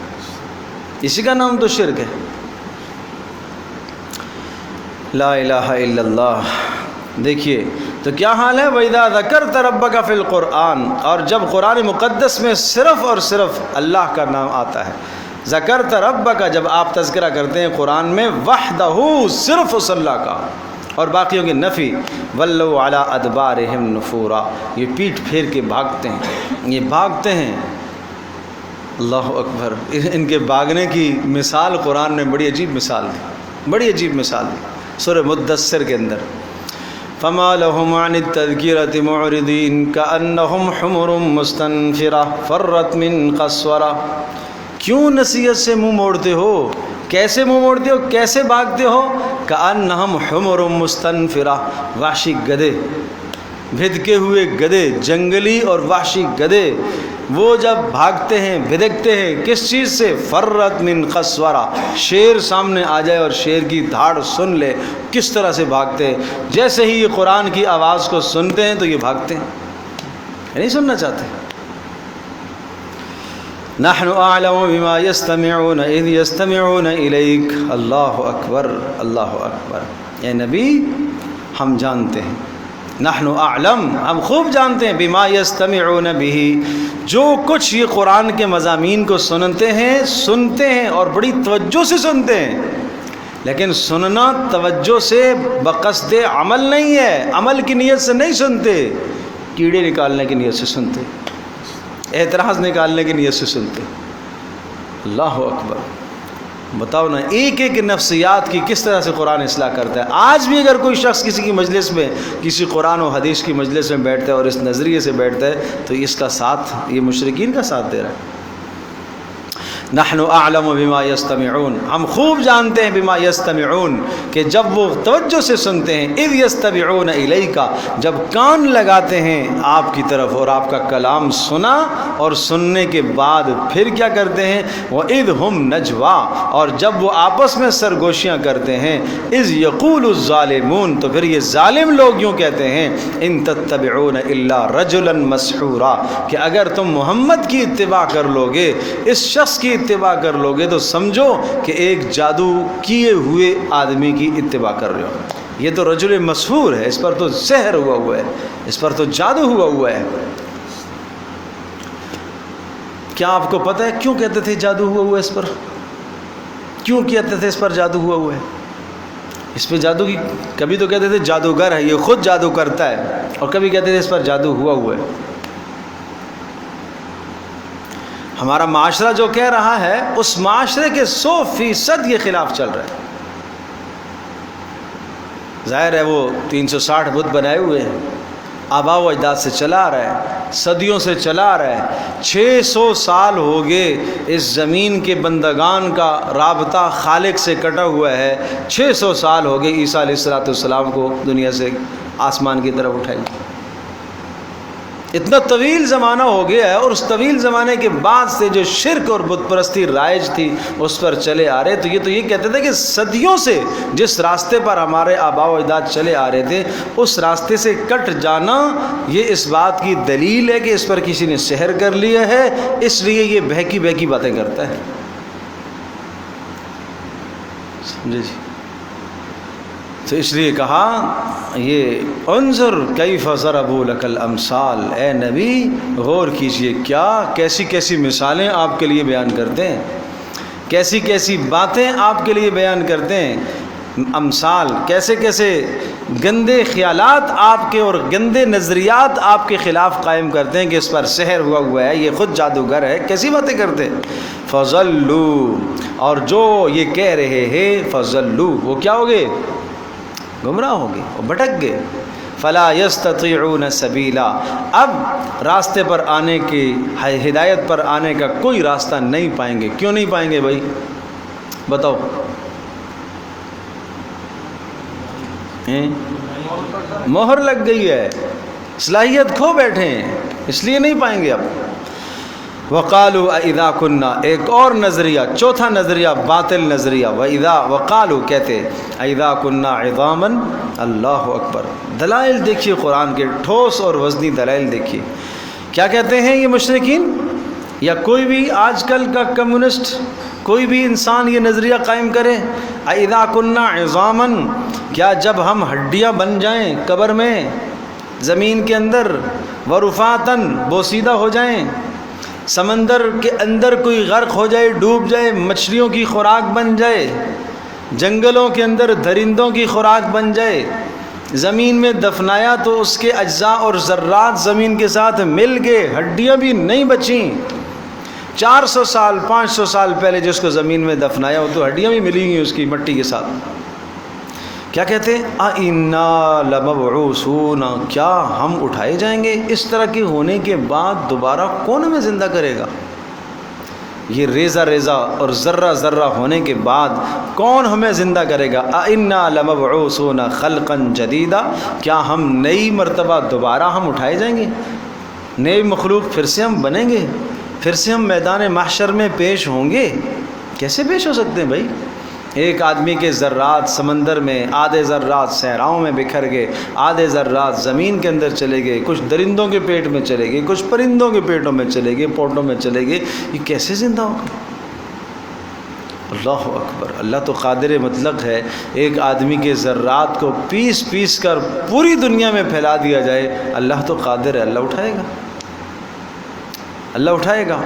اسی کا نام تو شرک ہے۔ لا الہ الا اللہ۔ دیکھیے تو کیا حال ہے، وَإِذَا ذَكَرْتَ رَبَّكَ فِي الْقُرْآنِ، اور جب قرآن مقدس میں صرف اور صرف اللہ کا نام آتا ہے، ذکرت ربک، جب آپ تذکرہ کرتے ہیں قرآن میں، وحدہ، صرف اس اللہ کا، اور باقیوں کی نفی، وَلَّوْا عَلَىٰ أَدْبَارِهِمْ نُفُورًا، یہ پیٹھ پھیر کے بھاگتے ہیں، یہ بھاگتے ہیں۔ اللہ اکبر۔ ان کے بھاگنے کی مثال قرآن نے بڑی عجیب مثال دی، بڑی عجیب مثال دی سورہ مدثر کے اندر۔ فَمَا لَهُمْ عَنِ التَّذْكِرَةِ مُعْرِضِينَ كَأَنَّهُمْ حُمُرٌ مُّسْتَنفِرَةٌ فَرَّتْ مِن قَسْوَرَةٍ، کیوں نصیحت سے منہ موڑتے ہو؟ کیسے منہ موڑتے ہو؟ کیسے بھاگتے ہو؟ كَأَنَّهُمْ حُمُرٌ مُّسْتَنفِرَةٌ، وحشی گدھے، بھدکے ہوئے گدھے، جنگلی اور وحشی گدھے، وہ جب بھاگتے ہیں، بھدکتے ہیں، کس چیز سے؟ فرت من قسورہ، شیر سامنے آ جائے اور شیر کی دھاڑ سن لے، کس طرح سے بھاگتے ہیں۔ جیسے ہی یہ قرآن کی آواز کو سنتے ہیں تو یہ بھاگتے ہیں، نہیں سننا چاہتے۔ نحن اعلم بما يستمعون اذ يستمعون الیک، اللہ اکبر، اللہ اکبر۔ اے نبی، ہم جانتے ہیں، نحن اعلم، ہم خوب جانتے ہیں، بما یستمعون به، جو کچھ یہ قرآن کے مضامین کو سنتے ہیں اور بڑی توجہ سے سنتے ہیں، لیکن سننا توجہ سے بقصد عمل نہیں ہے، عمل کی نیت سے نہیں سنتے، کیڑے نکالنے کی نیت سے سنتے، اعتراض نکالنے کی نیت سے سنتے۔ اللہ اکبر۔ بتاؤ نا، ایک ایک نفسیات کی کس طرح سے قرآن اصلاح کرتا ہے۔ آج بھی اگر کوئی شخص کسی کی مجلس میں، کسی قرآن و حدیث کی مجلس میں بیٹھتا ہے اور اس نظریے سے بیٹھتا ہے، تو اس کا ساتھ یہ مشرکین کا ساتھ دے رہا ہے۔ نحن اعلم بما یستمعون، ہم خوب جانتے ہیں، بما یستمعون، کہ جب وہ توجہ سے سنتے ہیں، اذ یستمعون الیک، جب کان لگاتے ہیں آپ کی طرف اور آپ کا کلام سنا، اور سننے کے بعد پھر کیا کرتے ہیں؟ وَإِذْ هُمْ نَجْوَىٰ، اور جب وہ آپس میں سرگوشیاں کرتے ہیں، اذ یقول الظالمون، تو پھر یہ ظالم لوگ یوں کہتے ہیں، ان تتبعون الا رجلا مسحورا، کہ اگر تم محمد کی اتباع کر لوگے، اس شخص کی اتباع کر لوگے، تو سمجھو کہ ایک جادو کیے ہوئے آدمی کی اتباع کر رہے ہو۔ یہ تو رجل مسحور ہے، اس پر تو سحر ہوا ہے، اس پر تو جادو ہوا ہے۔ کیا آپ کو پتہ ہے کیوں کہتے تھے جادو ہوا ہے اس پر؟ کیوں کہتے تھے اس پر جادو ہوا ہے؟ اس پہ جادو کی، کبھی تو کہتے تھے جادوگر ہے، یہ خود جادو کرتا ہے، اور کبھی کہتے تھے اس پر جادو ہوا ہے۔ ہمارا معاشرہ جو کہہ رہا ہے، اس معاشرے کے 100% یہ خلاف چل رہا ہے۔ ظاہر ہے وہ 360 بت بنائے ہوئے ہیں، آباء و اجداد سے چلا آ رہا ہے، صدیوں سے چلا آ رہا ہے۔ 600 سال ہو گئے اس زمین کے بندگان کا رابطہ خالق سے کٹا ہوا ہے۔ 600 سال ہو گئے عیسیٰ علیہ السلام کو دنیا سے آسمان کی طرف اٹھائی۔ اتنا طویل زمانہ ہو گیا ہے، اور اس طویل زمانے کے بعد سے جو شرک اور بت پرستی رائج تھی اس پر چلے آ رہے۔ تو یہ کہتے تھے کہ صدیوں سے جس راستے پر ہمارے آباء و اجداد چلے آ رہے تھے، اس راستے سے کٹ جانا یہ اس بات کی دلیل ہے کہ اس پر کسی نے سحر کر لیا ہے، اس لیے یہ بہکی بہکی باتیں کرتا ہے۔ سمجھے جی؟ تو اس لیے کہا یہ انظر کیف ضربوا لک الامثال، اے نبی غور کیجئے کیسی کیسی مثالیں آپ کے لیے بیان کرتے ہیں، کیسی کیسی باتیں آپ کے لیے بیان کرتے ہیں۔ امثال، کیسے کیسے گندے خیالات آپ کے اور گندے نظریات آپ کے خلاف قائم کرتے ہیں کہ اس پر سحر ہوا ہے، یہ خود جادوگر ہے، کیسی باتیں کرتے ہیں. فضلوا، اور جو یہ کہہ رہے ہیں فضلوا، وہ کیا ہو گئے؟ گمراہ ہو گئے اور بھٹک گئے. فلا یستطیعون سبیلا، اب راستے پر آنے کی، ہدایت پر آنے کا کوئی راستہ نہیں پائیں گے. کیوں نہیں پائیں گے بھائی؟ بتاؤ. مہر لگ گئی ہے، صلاحیت کھو بیٹھے ہیں، اس لیے نہیں پائیں گے اب. وقالوا اذا كنا، ایک اور نظریہ، چوتھا نظریہ باطل نظریہ. وقالوا، کہتے اذا كنا عظاما، اللہ اکبر. دلائل دیکھیے قرآن کے، ٹھوس اور وزنی دلائل دیکھیے. کیا کہتے ہیں یہ مشرکین یا کوئی بھی آج کل کا کمیونسٹ، کوئی بھی انسان یہ نظریہ قائم کرے، اذا كنا عظاما، کیا جب ہم ہڈیاں بن جائیں قبر میں، زمین کے اندر، ورفاتن، بوسیدہ ہو جائیں، سمندر کے اندر کوئی غرق ہو جائے، ڈوب جائے، مچھلیوں کی خوراک بن جائے، جنگلوں کے اندر درندوں کی خوراک بن جائے، زمین میں دفنایا تو اس کے اجزاء اور ذرات زمین کے ساتھ مل گئے، ہڈیاں بھی نہیں بچیں. 400 سال 500 سال پہلے جس کو زمین میں دفنایا وہ تو ہڈیاں بھی ملی گئی اس کی مٹی کے ساتھ. کیا کہتے ہیں؟ اِنَّا لَمَبْعُوثُونَ، کیا ہم اٹھائے جائیں گے؟ اس طرح کے ہونے کے بعد دوبارہ کون ہمیں زندہ کرے گا؟ یہ ریزہ ریزہ اور ذرہ ذرہ ہونے کے بعد کون ہمیں زندہ کرے گا؟ اِنَّا لَمَبْعُوثُونَ خَلْقًا جَدِيدًا، کیا ہم نئی مرتبہ دوبارہ ہم اٹھائے جائیں گے؟ نئی مخلوق پھر سے ہم بنیں گے؟ پھر سے ہم میدان محشر میں پیش ہوں گے؟ کیسے پیش ہو سکتے ہیں بھائی؟ ایک آدمی کے ذرات سمندر میں، آدھے ذرات صحراؤں میں بکھر گئے، آدھے ذرات زمین کے اندر چلے گئے، کچھ درندوں کے پیٹ میں چلے گئے، کچھ پرندوں کے پیٹوں میں چلے گئے، پوٹوں میں چلے گئے. یہ کیسے زندہ ہوگا؟ اللہ اکبر. اللہ تو قادر مطلق ہے، ایک آدمی کے ذرات کو پیس پیس کر پوری دنیا میں پھیلا دیا جائے. اللہ تو قادر ہے، اللہ اٹھائے گا، اللہ اٹھائے گا.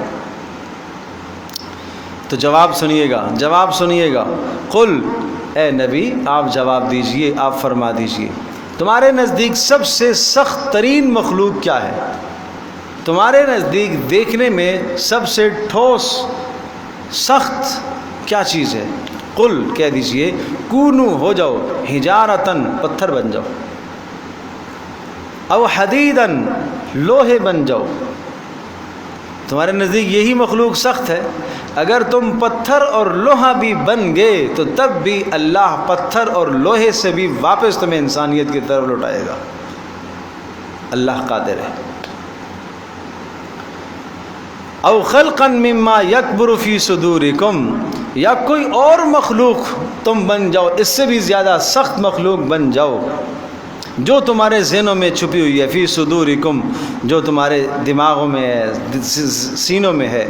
تو جواب سنیے گا، جواب سنیے گا. قل، اے نبی آپ جواب دیجئے، آپ فرما دیجئے، تمہارے نزدیک سب سے سخت ترین مخلوق کیا ہے؟ تمہارے نزدیک دیکھنے میں سب سے ٹھوس سخت کیا چیز ہے؟ قل، کہہ دیجئے، کونو، ہو جاؤ، حجارتن، پتھر بن جاؤ، او حدیدن، لوہے بن جاؤ. تمہارے نزدیک یہی مخلوق سخت ہے. اگر تم پتھر اور لوہا بھی بن گئے تو تب بھی اللہ پتھر اور لوہے سے بھی واپس تمہیں انسانیت کی طرف لوٹائے گا. اللہ قادر ہے. او خلقا مما یکبر فی صدورکم، یا کوئی اور مخلوق تم بن جاؤ، اس سے بھی زیادہ سخت مخلوق بن جاؤ جو تمہارے ذہنوں میں چھپی ہوئی ہے، فی صدورکم، جو تمہارے دماغوں میں ہے، سینوں میں ہے.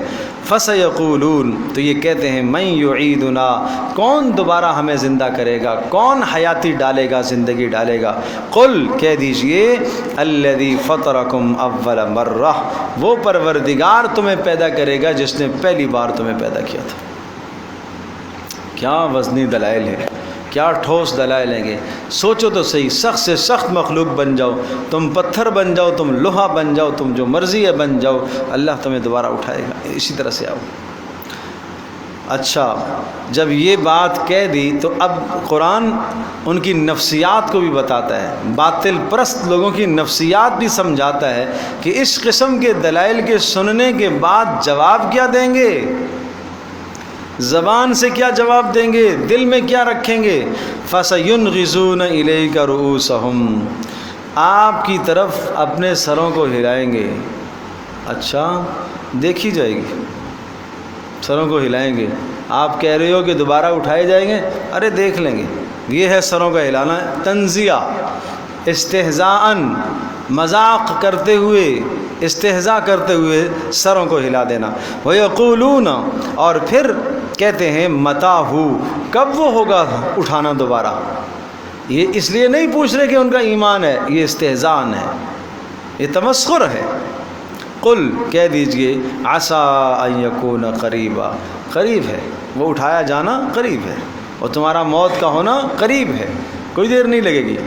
فسیقولون، تو یہ کہتے ہیں، من یعیدنا، کون دوبارہ ہمیں زندہ کرے گا، کون حیاتی ڈالے گا، زندگی ڈالے گا. قل، کہہ دیجئے، الذی فطرکم اول مرہ، وہ پروردگار تمہیں پیدا کرے گا جس نے پہلی بار تمہیں پیدا کیا تھا. کیا وزنی دلائل ہے، کیا ٹھوس دلائل ہیں گے. سوچو تو صحیح، سخت سے سخت مخلوق بن جاؤ، تم پتھر بن جاؤ، تم لوہا بن جاؤ، تم جو مرضی ہے بن جاؤ، اللہ تمہیں دوبارہ اٹھائے گا. اسی طرح سے آؤ. اچھا، جب یہ بات کہہ دی تو اب قرآن ان کی نفسیات کو بھی بتاتا ہے، باطل پرست لوگوں کی نفسیات بھی سمجھاتا ہے کہ اس قسم کے دلائل کے سننے کے بعد جواب کیا دیں گے، زبان سے کیا جواب دیں گے، دل میں کیا رکھیں گے. فَسَيُنْغِزُونَ إِلَيْكَ رُؤُوسَهُمْ، آپ کی طرف اپنے سروں کو ہلائیں گے. اچھا، دیکھی جائے گی، سروں کو ہلائیں گے. آپ کہہ رہے ہو کہ دوبارہ اٹھائے جائیں گے، ارے دیکھ لیں گے. یہ ہے سروں کا ہلانا، تنزیہ، استہزاءً، مذاق کرتے ہوئے، استہزاء کرتے ہوئے سروں کو ہلا دینا. وَيَقُولُونَ، اور پھر کہتے ہیں، مَتَىٰ ہُوَ، کب وہ ہوگا اٹھانا دوبارہ. یہ اس لیے نہیں پوچھ رہے کہ ان کا ایمان ہے، یہ استہزاء ہے، یہ تمسخر ہے. قل، کہہ دیجئے، عسیٰ ان یکون قریبا، قریب ہے، وہ اٹھایا جانا قریب ہے. اور تمہارا موت کا ہونا قریب ہے، کوئی دیر نہیں لگے گی۔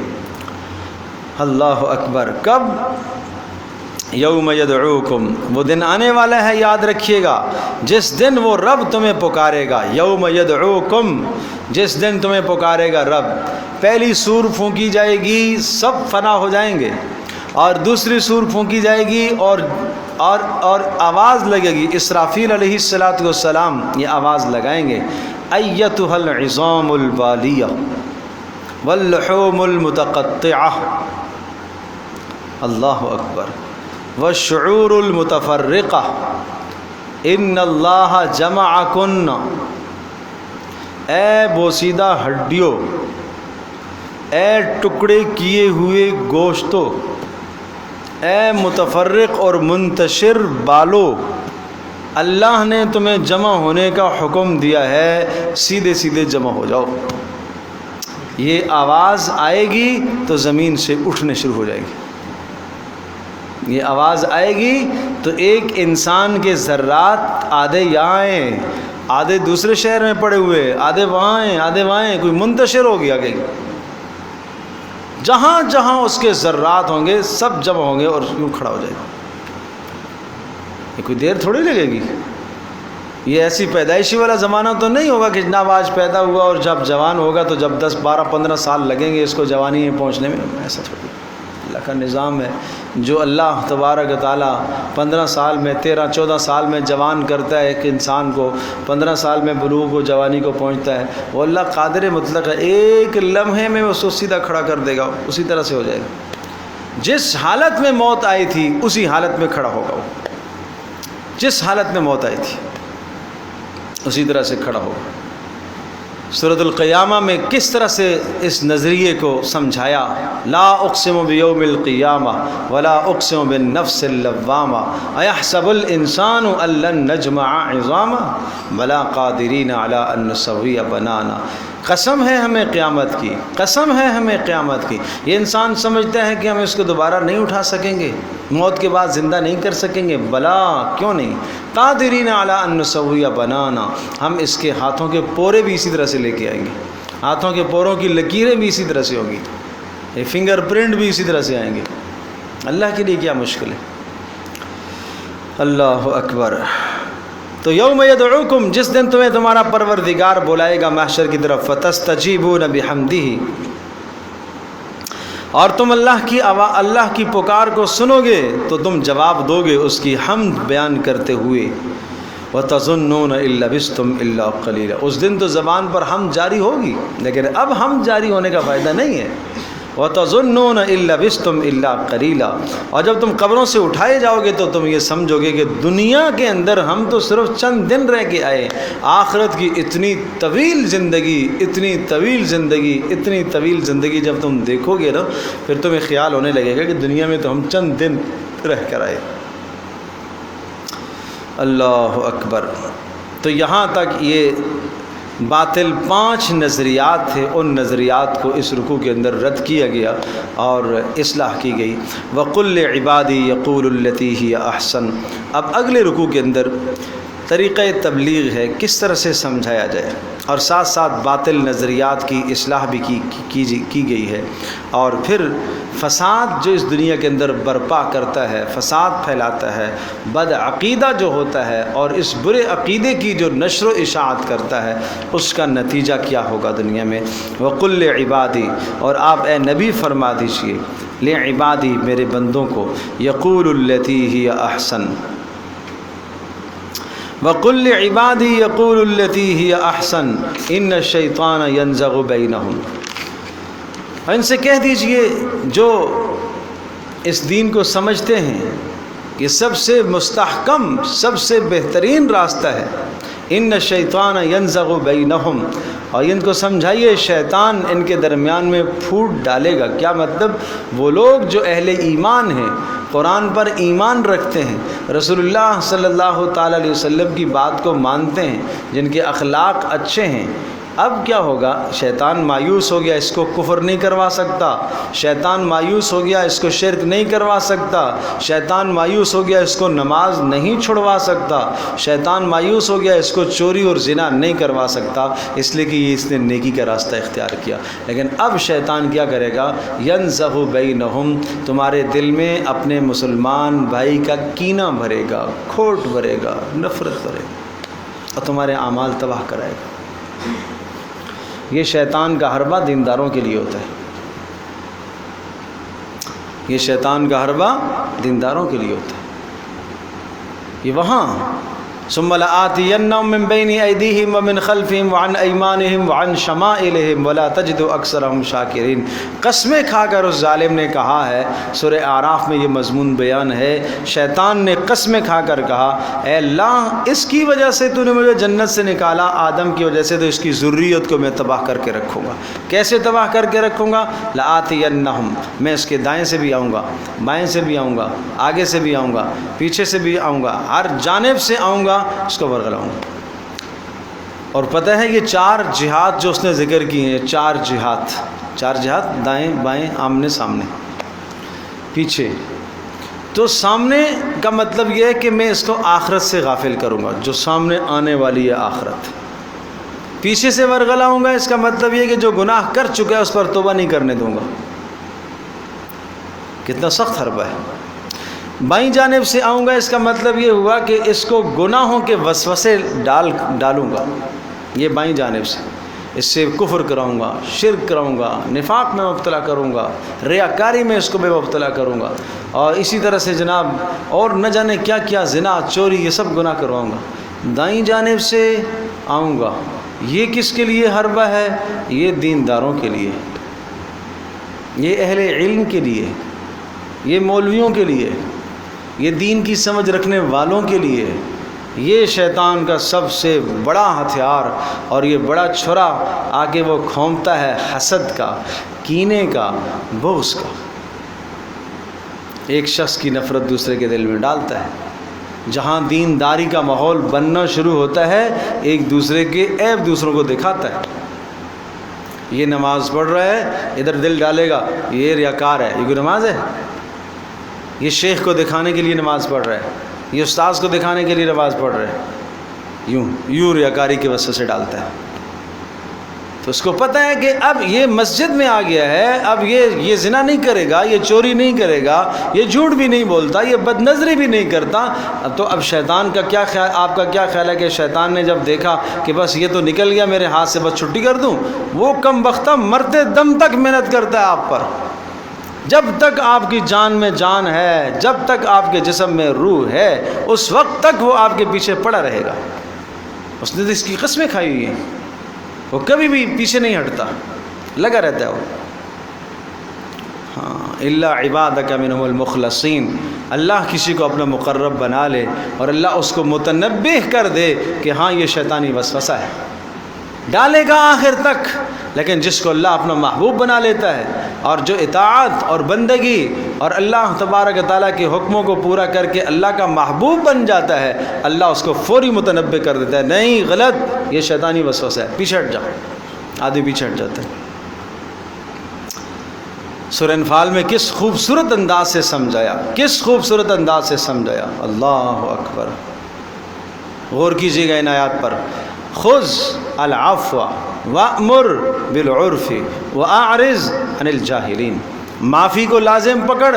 اللہ اکبر۔ کب؟ یوم یدعوکم، وہ دن آنے والا ہے، یاد رکھیے گا، جس دن وہ رب تمہیں پکارے گا۔ یوم یدعوکم، جس دن تمہیں پکارے گا رب۔ پہلی سور پھونکی جائے گی، سب فنا ہو جائیں گے، اور دوسری سور پھونکی جائے گی اور آواز لگے گی۔ اسرافیل علیہ الصلاۃ والسلام یہ آواز لگائیں گے، ایتھا العظام البالیہ واللحوم المتقطعہ، اللہ اکبر، والشعور المتفرقہ، ان اللہ جمعکن، اے بوسیدہ ہڈیوں، اے ٹکڑے کیے ہوئے گوشتوں، اے متفرق اور منتشر بالو، اللہ نے تمہیں جمع ہونے کا حکم دیا ہے، سیدھے سیدھے جمع ہو جاؤ۔ یہ آواز آئے گی تو زمین سے اٹھنے شروع ہو جائے گی۔ یہ آواز آئے گی تو ایک انسان کے ذرات آدھے یہاں ہیں، آدھے دوسرے شہر میں پڑے ہوئے، آدھے وہاں ہیں، آدھے وہاں ہیں، کوئی منتشر ہو گیا کہ جہاں جہاں اس کے ذرات ہوں گے سب جمع ہوں گے اور یوں کھڑا ہو جائے گا۔ یہ کوئی دیر تھوڑی لگے گی۔ یہ ایسی پیدائشی والا زمانہ تو نہیں ہوگا کہ جناب آج پیدا ہوا اور جب جوان ہوگا تو جب 10 12 15 سال لگیں گے اس کو جوانی میں پہنچنے میں، ایسا تھوڑی۔ اللہ کا نظام ہے، جو اللہ تبارک تعالیٰ 15 سال میں 13 14 سال میں جوان کرتا ہے ایک انسان کو، 15 سال میں بلوغ و جوانی کو پہنچتا ہے، وہ اللہ قادر مطلق ہے، ایک لمحے میں اس کو سیدھا کھڑا کر دے گا، اسی طرح سے ہو جائے گا۔ جس حالت میں موت آئی تھی اسی حالت میں کھڑا ہوگا، وہ جس حالت میں موت آئی تھی اسی طرح سے کھڑا ہوگا۔ سورۃ القیامہ میں کس طرح سے اس نظریے کو سمجھایا، لا اقسم بیوم القیامہ ولا اقسم بالنفس اللوامہ ایحسب الانسان ان لن نجمع عظامہ بلا قادرین علی ان نسوی بنانا۔ قسم ہے ہمیں قیامت کی، قسم ہے ہمیں قیامت کی۔ یہ انسان سمجھتا ہے کہ ہم اس کو دوبارہ نہیں اٹھا سکیں گے، موت کے بعد زندہ نہیں کر سکیں گے، بلا کیوں نہیں، قادرین علی ان نسوی بنانا، ہم اس کے ہاتھوں کے پورے بھی اسی طرح سے لے کے آئیں گے، ہاتھوں کے پوروں کی لکیریں بھی اسی طرح سے ہوں گی، یہ فنگر پرنٹ بھی اسی طرح سے آئیں گے۔ اللہ کے لیے کیا مشکل ہے۔ اللہ اکبر۔ تو یوم یدعوکم، جس دن تمہیں تمہارا پروردگار بلائے گا محشر کی طرف، فتستجیبون بحمدہ، اور تم اللہ کی پکار کو سنو گے تو تم جواب دو گے اس کی حمد بیان کرتے ہوئے، وَتَظُنُّونَ إِن لَبِثْتُمْ إِلَّا قَلِيلًا، اس دن تو زبان پر حمد جاری ہوگی لیکن اب حمد جاری ہونے کا فائدہ نہیں ہے۔ وَتَظُنُّونَ إِن لَبِثْتُمْ إِلَّا قَلِيلًا، اور جب تم قبروں سے اٹھائے جاؤ گے تو تم یہ سمجھو گے کہ دنیا کے اندر ہم تو صرف چند دن رہ کے آئے، آخرت کی اتنی طویل زندگی، اتنی طویل زندگی، اتنی طویل زندگی جب تم دیکھو گے نا پھر تمہیں خیال ہونے لگے گا کہ دنیا میں تو ہم چند دن رہ کر آئے۔ اللہ اکبر۔ تو یہاں تک یہ باطل 5 نظریات تھے، ان نظریات کو اس رکوع کے اندر رد کیا گیا اور اصلاح کی گئی۔ وَقُلْ لِعِبَادِي يَقُولُ الَّتِي هِيَ أَحْسَنُ۔ اب اگلے رکوع کے اندر طریقہ تبلیغ ہے، کس طرح سے سمجھایا جائے، اور ساتھ ساتھ باطل نظریات کی اصلاح بھی کی گئی ہے، اور پھر فساد جو اس دنیا کے اندر برپا کرتا ہے، فساد پھیلاتا ہے، بد عقیدہ جو ہوتا ہے اور اس برے عقیدے کی جو نشر و اشاعت کرتا ہے، اس کا نتیجہ کیا ہوگا دنیا میں۔ وَقُلْ لِعِبَادِي، اور آپ اے نبی فرما دیجئے، لِعِبَادِی، میرے بندوں کو، يَقُولُ الَّتِي هِيَ أَحْسَنُ، وَقُلْ لِعِبَادِي يَقُولُ الَّتِي هِيَ أَحْسَنُ إِنَّ الشَّيْطَانَ يَنزَغُ بَيْنَهُمْ، اور ان سے کہہ دیجئے جو اس دین کو سمجھتے ہیں یہ سب سے مستحکم، سب سے بہترین راستہ ہے، ان الشیطان ینزغ بینہم، اور ان کو سمجھائیے شیطان ان کے درمیان میں پھوٹ ڈالے گا۔ کیا مطلب؟ وہ لوگ جو اہل ایمان ہیں، قرآن پر ایمان رکھتے ہیں، رسول اللہ صلی اللہ تعالیٰ علیہ وسلم کی بات کو مانتے ہیں، جن کے اخلاق اچھے ہیں، اب کیا ہوگا؟ شیطان مایوس ہو گیا، اس کو کفر نہیں کروا سکتا، شیطان مایوس ہو گیا اس کو شرک نہیں کروا سکتا، شیطان مایوس ہو گیا اس کو نماز نہیں چھڑوا سکتا، شیطان مایوس ہو گیا اس کو چوری اور زنا نہیں کروا سکتا، اس لیے کہ اس نے نیکی کا راستہ اختیار کیا۔ لیکن اب شیطان کیا کرے گا؟ ینزغ بینہم، تمہارے دل میں اپنے مسلمان بھائی کا کینہ بھرے گا، کھوٹ بھرے گا، نفرت بھرے گا اور تمہارے اعمال تباہ کرائے گا۔ یہ شیطان کا حربہ دینداروں کے لیے ہوتا ہے، یہ شیطان کا حربہ دینداروں کے لیے ہوتا ہے۔ یہ وہاں ثم لآتینہم من بین ایدیہم ومن خلفہم وعن ایمانہم وعن شمائلہم ولا تجد اکثرہم شاکرین۔ قسمیں کھا کر اس ظالم نے کہا ہے، سورہ اعراف میں یہ مضمون بیان ہے، شیطان نے قسمیں کھا کر کہا اے اللہ اس کی وجہ سے تو نے مجھے جنت سے نکالا، آدم کی وجہ سے، تو اس کی ذریت کو میں تباہ کر کے رکھوں گا۔ کیسے تباہ کر کے رکھوں گا؟ لآتینہم، میں اس کے دائیں سے بھی آؤں گا، بائیں سے بھی آؤں گا، آگے سے بھی آؤں گا، پیچھے سے بھی آؤں گا، ہر جانب سے آؤں گا، اس کو ورغلاؤں گا۔ اور پتہ ہے یہ 4 جہاد جو اس نے ذکر کی ہیں، 4 جہاد، دائیں بائیں آمنے سامنے پیچھے، تو سامنے کا مطلب یہ ہے کہ میں اس کو آخرت سے غافل کروں گا، جو سامنے آنے والی ہے آخرت۔ پیچھے سے ورغلاؤں گا، اس کا مطلب یہ ہے کہ جو گناہ کر چکا ہے اس پر توبہ نہیں کرنے دوں گا۔ کتنا سخت حربہ ہے۔ بائیں جانب سے آؤں گا، اس کا مطلب یہ ہوا کہ اس کو گناہوں کے وسوسے ڈالوں گا، یہ بائیں جانب سے، اس سے کفر کراؤں گا، شرک کراؤں گا، نفاق میں مبتلا کروں گا، ریاکاری میں اس کو میں مبتلا کروں گا، اور اسی طرح سے جناب اور نہ جانے کیا کیا، زنا، چوری، یہ سب گناہ کرواؤں گا۔ دائیں جانب سے آؤں گا، یہ کس کے لیے حربہ ہے؟ یہ دینداروں کے لیے، یہ اہل علم کے لیے، یہ مولویوں کے لیے، یہ دین کی سمجھ رکھنے والوں کے لیے۔ یہ شیطان کا سب سے بڑا ہتھیار اور یہ بڑا چھرا آگے وہ کھونپتا ہے، حسد کا، کینے کا، بغض کا۔ ایک شخص کی نفرت دوسرے کے دل میں ڈالتا ہے۔ جہاں دینداری کا ماحول بننا شروع ہوتا ہے، ایک دوسرے کے عیب دوسروں کو دکھاتا ہے۔ یہ نماز پڑھ رہا ہے، ادھر دل ڈالے گا یہ ریاکار ہے، یہ کوئی نماز ہے؟ یہ شیخ کو دکھانے کے لیے نماز پڑھ رہا ہے، یہ استاذ کو دکھانے کے لیے نماز پڑھ رہا ہے، یوں ریاکاری کے وسوسے ڈالتا ہے۔ تو اس کو پتہ ہے کہ اب یہ مسجد میں آ گیا ہے، اب یہ زنا نہیں کرے گا، یہ چوری نہیں کرے گا، یہ جھوٹ بھی نہیں بولتا، یہ بد نظری بھی نہیں کرتا۔ تو اب شیطان کا کیا خیال، آپ کا کیا خیال ہے کہ شیطان نے جب دیکھا کہ بس یہ تو نکل گیا میرے ہاتھ سے، بس چھٹی کر دوں؟ وہ کم بختہ مرتے دم تک محنت کرتا ہے آپ پر، جب تک آپ کی جان میں جان ہے، جب تک آپ کے جسم میں روح ہے، اس وقت تک وہ آپ کے پیچھے پڑا رہے گا۔ اس نے تو اس کی قسمیں کھائی ہوئی ہیں، وہ کبھی بھی پیچھے نہیں ہٹتا، لگا رہتا ہے وہ۔ ہاں، الا عبادک منہم المخلصین، اللہ کسی کو اپنا مقرب بنا لے اور اللہ اس کو متنبہ کر دے کہ ہاں یہ شیطانی وسوسہ ہے، ڈالے گا آخر تک۔ لیکن جس کو اللہ اپنا محبوب بنا لیتا ہے اور جو اطاعت اور بندگی اور اللہ تبارک تعالیٰ کے حکموں کو پورا کر کے اللہ کا محبوب بن جاتا ہے، اللہ اس کو فوری متنبہ کر دیتا ہے، نہیں غلط، یہ شیطانی وسوسہ ہے، پیچھے ہٹ جا۔ آدمی پیچھے ہٹ جاتا ہے۔ سورہ انفال میں کس خوبصورت انداز سے سمجھایا، کس خوبصورت انداز سے سمجھایا، اللہ اکبر۔ غور کیجیے گا ان آیات پر۔ خذ العفو وامر بالعرف واعرض عن الجاہلین، معافی کو لازم پکڑ،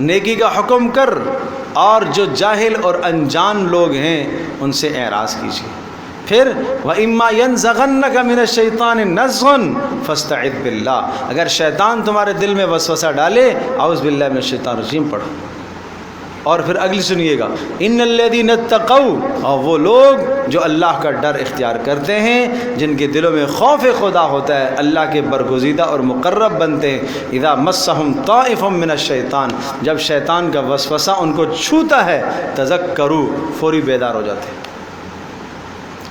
نیکی کا حکم کر، اور جو جاہل اور انجان لوگ ہیں ان سے اعراض کیجیے۔ پھر وَإِمَّا يَنزَغَنَّكَ مِنَ الشَّيْطَانِ نَزْغٌ فَاسْتَعِذْ بِاللَّهِ، اگر شیطان تمہارے دل میں وسوسہ ڈالے، اعوذ باللہ من الشیطان الرجیم پڑھو۔ اور پھر اگلی سنیے گا، ان الذین اتقوا، اور وہ لوگ جو اللہ کا ڈر اختیار کرتے ہیں، جن کے دلوں میں خوف خدا ہوتا ہے، اللہ کے برگزیدہ اور مقرب بنتے ہیں، اذا مسہم طائف من الشیطان، جب شیطان کا وسوسہ ان کو چھوتا ہے، تذکروا، فوری بیدار ہو جاتے ہیں۔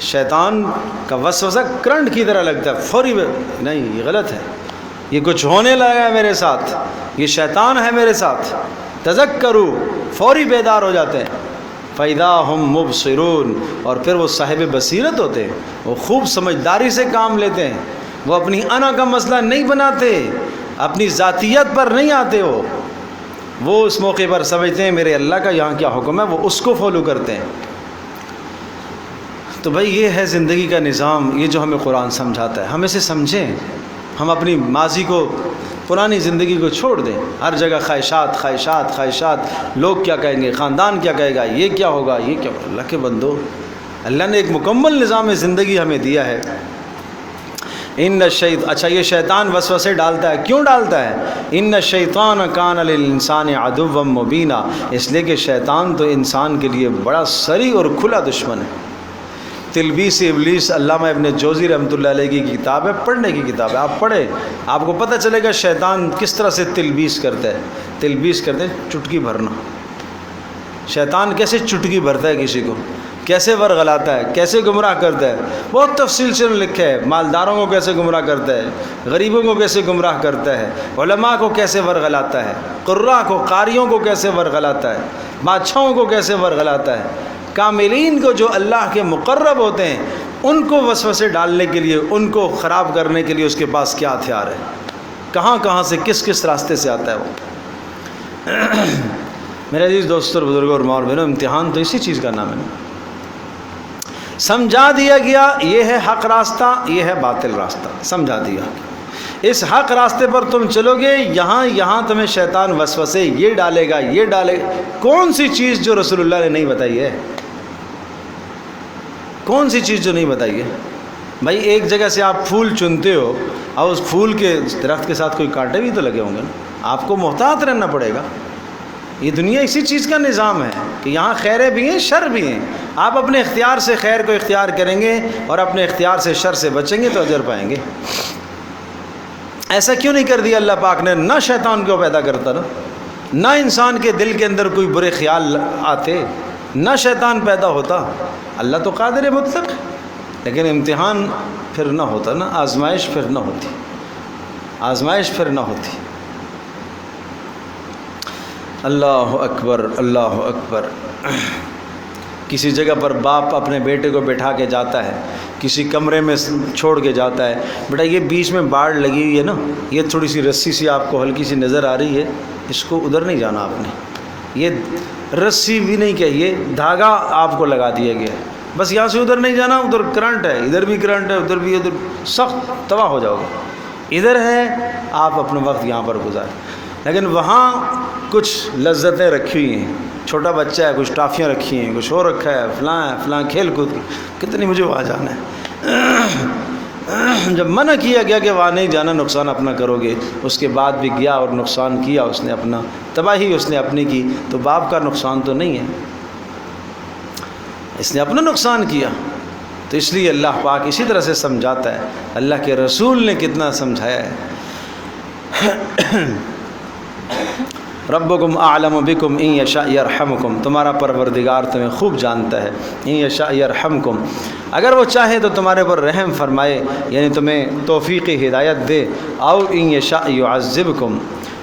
شیطان کا وسوسہ کرنٹ کی طرح لگتا ہے، فوری نہیں، یہ غلط ہے، یہ کچھ ہونے لگا ہے میرے ساتھ، یہ شیطان ہے میرے ساتھ، تذکروا، فوری بیدار ہو جاتے ہیں۔ فَإِذَا هُمْ مُبْصِرُونَ، اور پھر وہ صاحب بصیرت ہوتے ہیں، وہ خوب سمجھداری سے کام لیتے ہیں، وہ اپنی انا کا مسئلہ نہیں بناتے، اپنی ذاتیت پر نہیں آتے، وہ اس موقع پر سمجھتے ہیں میرے اللہ کا یہاں کیا حکم ہے، وہ اس کو فالو کرتے ہیں۔ تو بھائی یہ ہے زندگی کا نظام، یہ جو ہمیں قرآن سمجھاتا ہے، ہم اسے سمجھیں، ہم اپنی ماضی کو، پرانی زندگی کو چھوڑ دیں۔ ہر جگہ خواہشات خواہشات خواہشات، لوگ کیا کہیں گے، خاندان کیا کہے گا، یہ کیا ہوگا، یہ کیا ہوگا۔ اللہ کے بندو، اللہ نے ایک مکمل نظام زندگی ہمیں دیا ہے۔ اچھا یہ شیطان وسوسے ڈالتا ہے، کیوں ڈالتا ہے؟ ان الشیطان کان للانسان عدوا مبینا، اس لیے کہ شیطان تو انسان کے لیے بڑا سری اور کھلا دشمن ہے۔ تلبیس ابلیس علامہ ابن جوزی رحمۃ اللہ علیہ کی کتاب ہے، پڑھنے کی کتاب ہے، آپ پڑھیں، آپ کو پتہ چلے گا شیطان کس طرح سے تلبیس کرتا ہے۔ تلبیس کرتے ہیں چٹکی بھرنا، شیطان کیسے چٹکی بھرتا ہے کسی کو، کیسے ورغلاتا ہے، کیسے گمراہ کرتا ہے، بہت تفصیل سے لکھا ہے۔ مالداروں کو کیسے گمراہ کرتا ہے، غریبوں کو کیسے گمراہ کرتا ہے، علماء کو کیسے ورغلاتا ہے، قراء کو، قاریوں کو کیسے ورغلاتا ہے، بادشاہوں کو کیسے ورغلاتا ہے، کاملین کو جو اللہ کے مقرب ہوتے ہیں ان کو وسوسے ڈالنے کے لیے، ان کو خراب کرنے کے لیے اس کے پاس کیا ہتھیار ہے، کہاں کہاں سے، کس کس راستے سے آتا ہے وہ۔ میرے عزیز دوستوں، بزرگوں اور ماں اور بہنوں، امتحان تو اسی چیز کا نام ہے۔ سمجھا دیا گیا یہ ہے حق راستہ، یہ ہے باطل راستہ، سمجھا دیا۔ اس حق راستے پر تم چلو گے، یہاں تمہیں شیطان وسوسے یہ ڈالے گا، یہ ڈالے گا۔ کون سی چیز جو رسول اللہ نے نہیں بتائی ہے؟ کون سی چیز جو نہیں بتائی ہے؟ بھائی ایک جگہ سے آپ پھول چنتے ہو اور اس پھول کے درخت کے ساتھ کوئی کانٹے بھی تو لگے ہوں گے نا، آپ کو محتاط رہنا پڑے گا۔ یہ دنیا اسی چیز کا نظام ہے کہ یہاں خیریں بھی ہیں، شر بھی ہیں۔ آپ اپنے اختیار سے خیر کو اختیار کریں گے اور اپنے اختیار سے شر سے بچیں گے تو اجر پائیں گے۔ ایسا کیوں نہیں کر دیا اللہ پاک نے؟ نہ شیطان کو پیدا کرتا نہ انسان کے دل کے اندر کوئی برے خیال آتے، نہ شیطان پیدا ہوتا۔ اللہ تو قادر مطلق، لیکن امتحان پھر نہ ہوتا نا، آزمائش پھر نہ ہوتی، آزمائش پھر نہ ہوتی۔ اللہ اکبر، اللہ اکبر۔ کسی جگہ پر باپ اپنے بیٹے کو بٹھا کے جاتا ہے، کسی کمرے میں چھوڑ کے جاتا ہے، بیٹا یہ بیچ میں باڑ لگی ہوئی ہے نا، یہ تھوڑی سی رسی سی آپ کو ہلکی سی نظر آ رہی ہے، اس کو ادھر نہیں جانا آپ نے، یہ رسی بھی نہیں کہیے، دھاگا آپ کو لگا دیا گیا ہے، بس یہاں سے ادھر نہیں جانا، ادھر کرنٹ ہے، ادھر بھی کرنٹ ہے، ادھر بھی، ادھر سخت تباہ ہو جاؤ گے۔ ادھر ہے آپ اپنا وقت یہاں پر گزاریں، لیکن وہاں کچھ لذتیں رکھی ہوئی ہیں، چھوٹا بچہ ہے، کچھ ٹافیاں رکھی ہیں، کچھ اور رکھا ہے، فلاں ہے، فلاں کھیل کود، کتنی مجھے وہاں جانا ہے۔ جب منع کیا گیا کہ وہاں نہیں جانا، نقصان اپنا کرو گے، اس کے بعد بھی گیا اور نقصان کیا اس نے اپنا، تباہی اس نے اپنی کی، تو باپ کا نقصان تو نہیں ہے، اس نے اپنا نقصان کیا۔ تو اس لیے اللہ پاک اسی طرح سے سمجھاتا ہے، اللہ کے رسول نے کتنا سمجھایا ہے۔ ربکم اعلم بکم ان یشاء یرحمکم، تمہارا پروردگار تمہیں خوب جانتا ہے، ان یشاء یرحمکم، اگر وہ چاہے تو تمہارے پر رحم فرمائے، یعنی تمہیں توفیق ہدایت دے، او ان یشاء یعذبکم،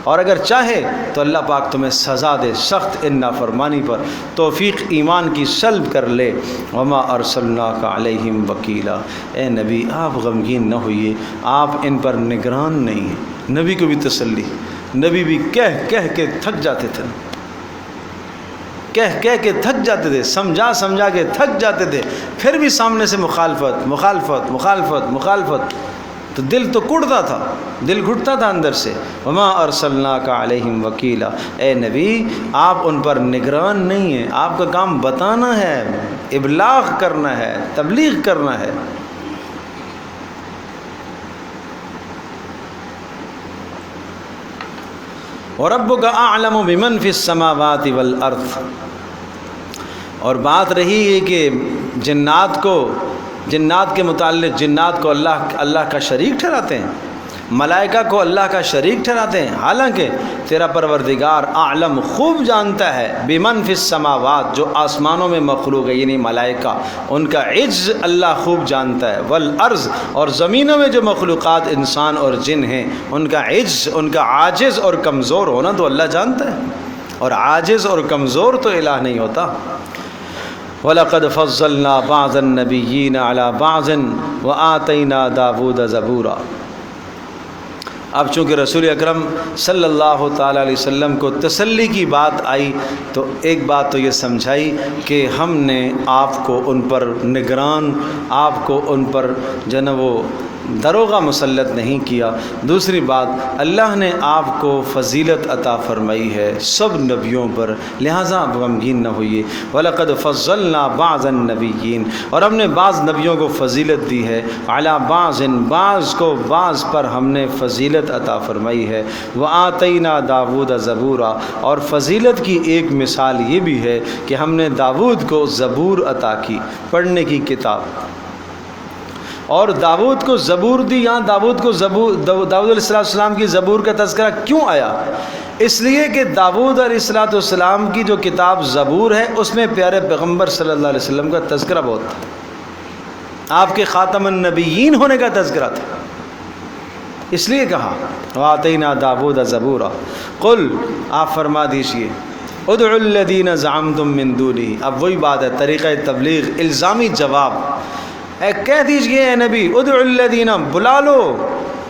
اور اگر چاہے تو اللہ پاک تمہیں سزا دے سخت ان نافرمانی پر، توفیق ایمان کی سلب کر لے۔ وما ارسلناک علیہم وکیلا، اے نبی آپ غمگین نہ ہوئیے، آپ ان پر نگران نہیں ہیں۔ نبی کو بھی تسلی، نبی بھی کہہ کے تھک جاتے تھے، کہہ کے تھک جاتے تھے، سمجھا کے تھک جاتے تھے، پھر بھی سامنے سے مخالفت مخالفت مخالفت مخالفت، تو دل تو کڑتا تھا، دل گھٹتا تھا اندر سے۔ وما ارسلناک علیہم وکیلا، اے نبی آپ ان پر نگران نہیں ہیں، آپ کا کام بتانا ہے، ابلاغ کرنا ہے، تبلیغ کرنا ہے۔ وَرَبُّكَ أَعْلَمُ بِمَنْ فِي السَّمَاوَاتِ وَالْأَرْضِ، اور بات رہی ہے کہ جنات کے متعلق، جنات کو اللہ کا شریک ٹھہراتے ہیں، ملائکہ کو اللہ کا شریک ٹھہراتے ہیں، حالانکہ تیرا پروردگار اعلم خوب جانتا ہے، بمن فی السماوات جو آسمانوں میں مخلوق ہے یعنی ملائکہ، ان کا عجز اللہ خوب جانتا ہے، والارض اور زمینوں میں جو مخلوقات انسان اور جن ہیں ان کا عجز، ان کا عاجز اور کمزور ہونا تو اللہ جانتا ہے، اور عاجز اور کمزور تو الہ نہیں ہوتا۔ وَلَقَدْ فَضَّلْنَا بَعْضَ النَّبِيِّينَ عَلَى بَعْضٍ وَآتَيْنَا دَاوُودَ زَبُورًا۔ اب چونکہ رسول اکرم صلی اللہ تعالیٰ علیہ وسلم کو تسلی کی بات آئی تو ایک بات تو یہ سمجھائی کہ ہم نے آپ کو ان پر نگران، آپ کو ان پر جو نا وہ دروغہ مسلط نہیں کیا۔ دوسری بات، اللہ نے آپ کو فضیلت عطا فرمائی ہے سب نبیوں پر، لہٰذا آپ غمگین نہ ہوئیے۔ وَلَقَدْ فَضَّلْنَا بَعْضَ النَّبِيِّينَ، اور ہم نے بعض نبیوں کو فضیلت دی ہے، عَلَى بَعْضٍ، بعض کو بعض پر ہم نے فضیلت عطا فرمائی ہے۔ وَآتَيْنَا دَاوُودَ زَبُورًا، اور فضیلت کی ایک مثال یہ بھی ہے کہ ہم نے داود کو زبور عطا کی، پڑھنے کی کتاب۔ اور داود کو زبور دی، یہاں داود کو داود علیہ السلام کی زبور کا تذکرہ کیوں آیا؟ اس لیے کہ داود علیہ السلام کی جو کتاب زبور ہے اس میں پیارے پیغمبر صلی اللہ علیہ وسلم کا تذکرہ بہت تھا، آپ کے خاتم النبیین ہونے کا تذکرہ تھا، اس لیے کہا وَآتَيْنَا دَاوُودَ زَبُورًا۔ قُلْ، آپ فرما دیجئے، ادعوا الذین زعمتم من دونہ، اب وہی بات ہے، طریقہ تبلیغ، الزامی جواب، کہہ دیجئے اے نبی، ادعوا الذین، بلا لو،